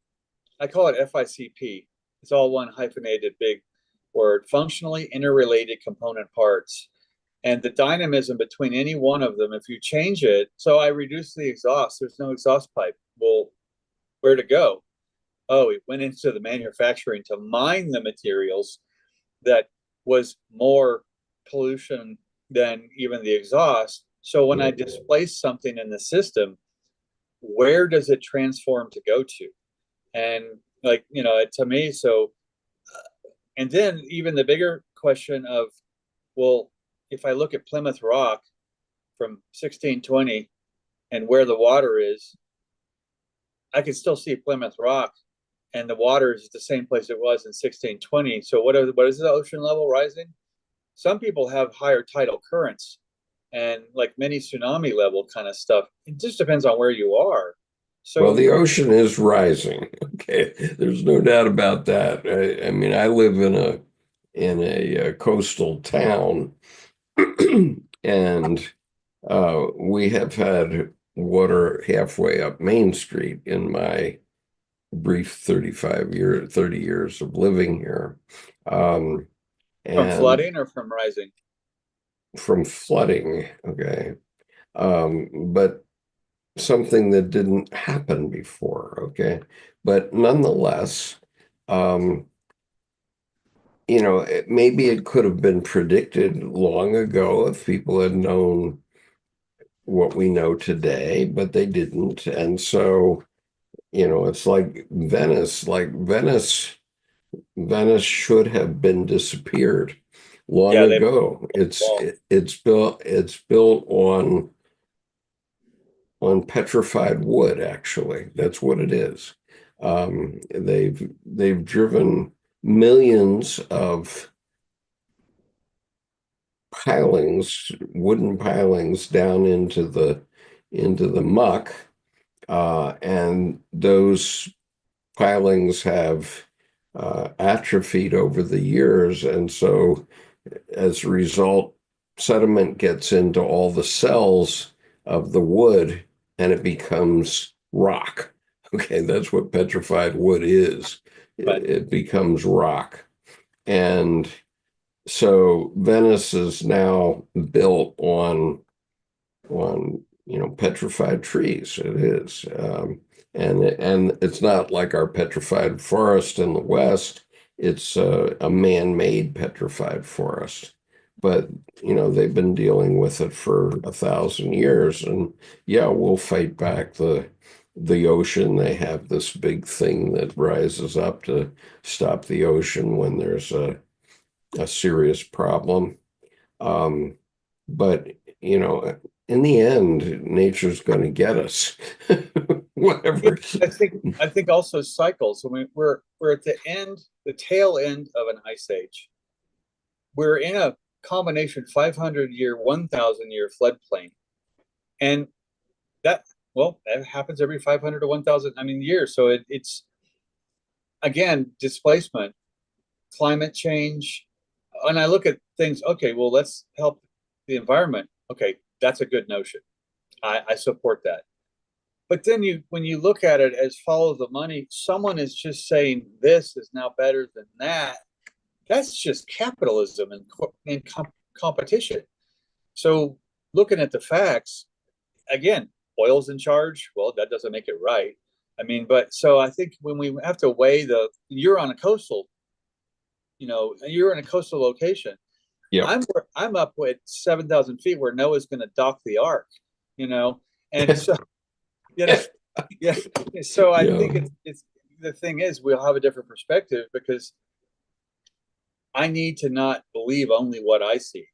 I call it FICP. It's all one hyphenated big word, functionally interrelated component parts. And the dynamism between any one of them, if you change it, so I reduce the exhaust, there's no exhaust pipe. Well, where to go? Oh, it went into the manufacturing to mine the materials that was more pollution than even the exhaust. So when I displace something in the system, where does it transform to go to? And to me, so, and then even the bigger question of, well, if I look at Plymouth Rock from 1620 and where the water is, I can still see Plymouth Rock, and the water is the same place it was in 1620. So what is the ocean level rising? Some people have higher tidal currents and like mini tsunami level kind of stuff. It just depends on where you are. So, well, the ocean is rising. Okay, there's no doubt about that. I mean, I live in a coastal town, and we have had water halfway up Main Street in my brief 30 years of living here. From And flooding or from rising? from flooding, okay. But something that didn't happen before, okay. But nonetheless, maybe it could have been predicted long ago if people had known what we know today, but they didn't. And so, it's like Venice, Venice should have been disappeared long ago. It's built on petrified wood, actually. That's what it is. They've driven millions of wooden pilings down into the muck, and those pilings have atrophied over the years, and so as a result, sediment gets into all the cells of the wood, and it becomes rock. Okay, that's what petrified wood is. It becomes rock, and So Venice is now built on petrified trees. It is, and it's not like our petrified forest in the West. It's a man-made petrified forest, but they've been dealing with it for 1,000 years, and yeah, we'll fight back the ocean. They have this big thing that rises up to stop the ocean when there's a serious problem. Um, but in the end, nature's going to get us. Yeah, Whatever. I think also cycles. I mean, we're at the tail end of an ice age. We're in a combination 500 year, 1,000 year floodplain, and that well, that happens every 500 to 1,000. I mean, years. So it's again displacement, climate change, and I look at things. Okay, well, let's help the environment. Okay, that's a good notion. I support that. But then when you look at it as follow the money, someone is just saying this is now better than that. That's just capitalism and competition. So looking at the facts, again, oil's in charge. Well, that doesn't make it right. I mean, but so I think when we have to weigh you're on a coastal, you're in a coastal location. Yep. I'm up at 7,000 feet where Noah's going to dock the ark, you know, and so you know, yeah. So I Yeah. think it's the thing is we'll have a different perspective because I need to not believe only what I see.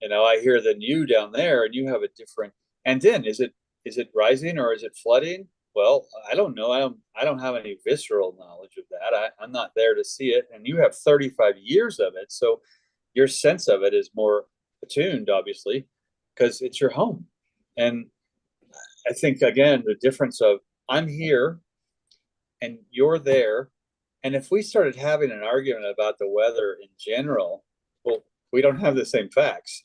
I hear the new down there, and you have a different. And then is it rising or is it flooding? Well, I don't know. I don't have any visceral knowledge of that. I'm not there to see it, and you have 35 years of it, so your sense of it is more attuned, obviously, because it's your home. And I think again the difference of I'm here and you're there, and if we started having an argument about the weather in general, well, we don't have the same facts,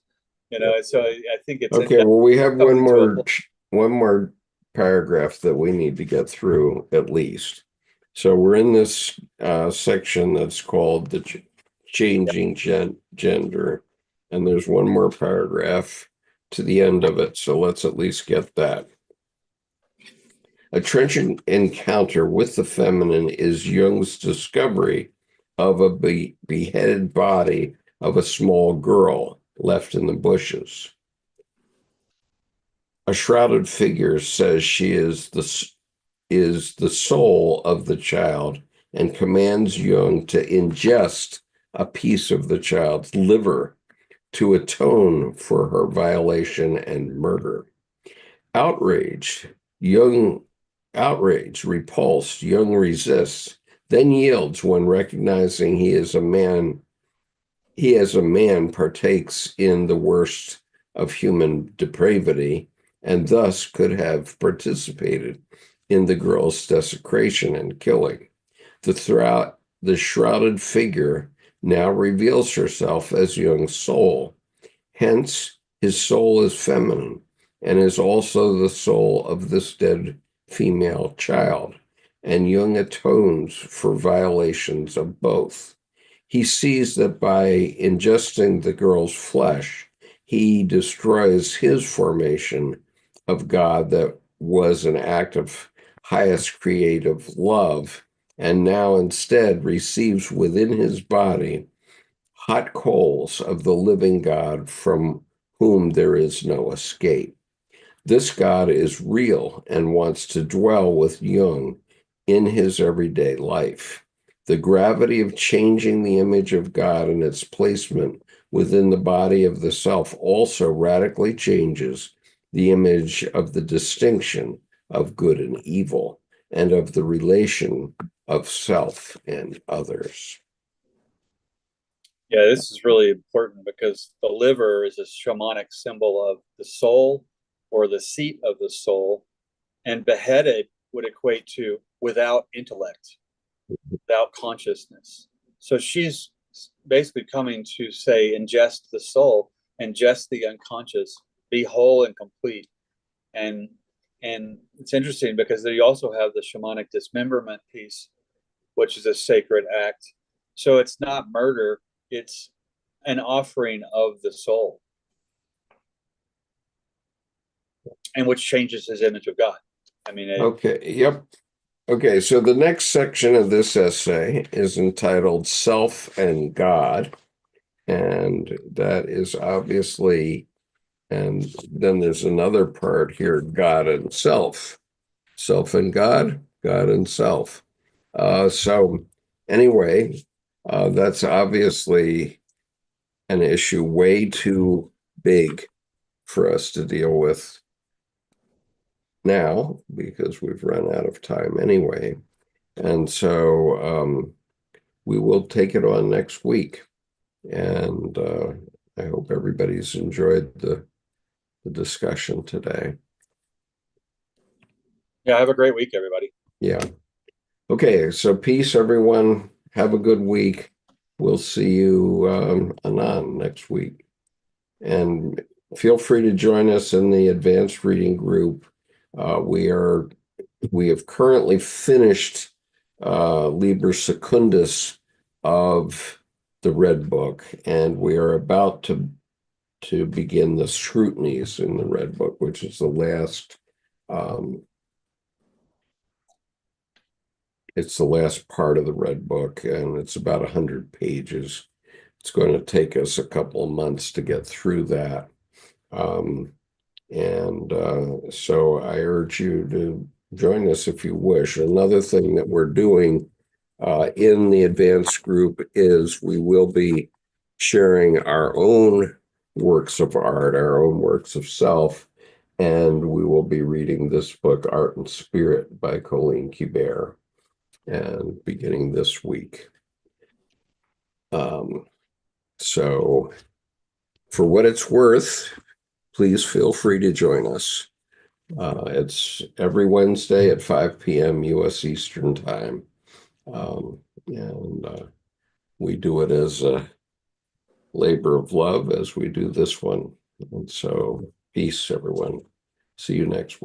so I think it's Okay, well, we have one coming to a more one more paragraph that we need to get through at least. So we're in this section that's called the changing gender, and there's one more paragraph to the end of it. So let's at least get that. A trenchant encounter with the feminine is Jung's discovery of a beheaded body of a small girl left in the bushes. A shrouded figure says she is the soul of the child and commands Jung to ingest a piece of the child's liver to atone for her violation and murder. Outraged, Jung repulsed, Jung resists, then yields when recognizing he as a man partakes in the worst of human depravity and thus could have participated in the girl's desecration and killing. The shrouded figure now reveals herself as Jung's soul. Hence, his soul is feminine and is also the soul of this dead female child, and Jung atones for violations of both. He sees that by ingesting the girl's flesh, he destroys his formation of God that was an act of highest creative love, and now instead receives within his body hot coals of the living God from whom there is no escape. This God is real and wants to dwell with Jung in his everyday life. The gravity of changing the image of God and its placement within the body of the self also radically changes the image of the distinction of good and evil and of the relation of self and others. Yeah, this is really important because the liver is a shamanic symbol of the soul or the seat of the soul, and beheaded would equate to without intellect, without consciousness. So she's basically coming to say, ingest the soul, ingest the unconscious, be whole and complete. And and it's interesting because you also have the shamanic dismemberment piece, which is a sacred act. So it's not murder, it's an offering of the soul, and which changes his image of God. I mean, Okay, yep. Okay, so the next section of this essay is entitled Self and God. And that is obviously, and then there's another part here, God and self. Self and God, God and self. So anyway, that's obviously an issue way too big for us to deal with now because we've run out of time anyway. And so we will take it on next week. And I hope everybody's enjoyed the discussion today. yeah, have a great week, everybody. Yeah. Okay, so peace, everyone. Have a good week. We'll see you anon next week. And feel free to join us in the advanced reading group. We have currently finished Liber Secundus of the Red Book, and we are about to begin the scrutinies in the Red Book, which is the last it's the last part of the Red Book, and it's about 100 pages. It's going to take us a couple of months to get through that. So I urge you to join us if you wish. Another thing that we're doing in the advanced group is we will be sharing our own works of art, our own works of self, and we will be reading this book, Art and Spirit by Colleen Kubert, and beginning this week. So for what it's worth, please feel free to join us. It's every Wednesday at 5 p.m. U.S. Eastern Time. And we do it as a labor of love as we do this one. And so peace, everyone. See you next week.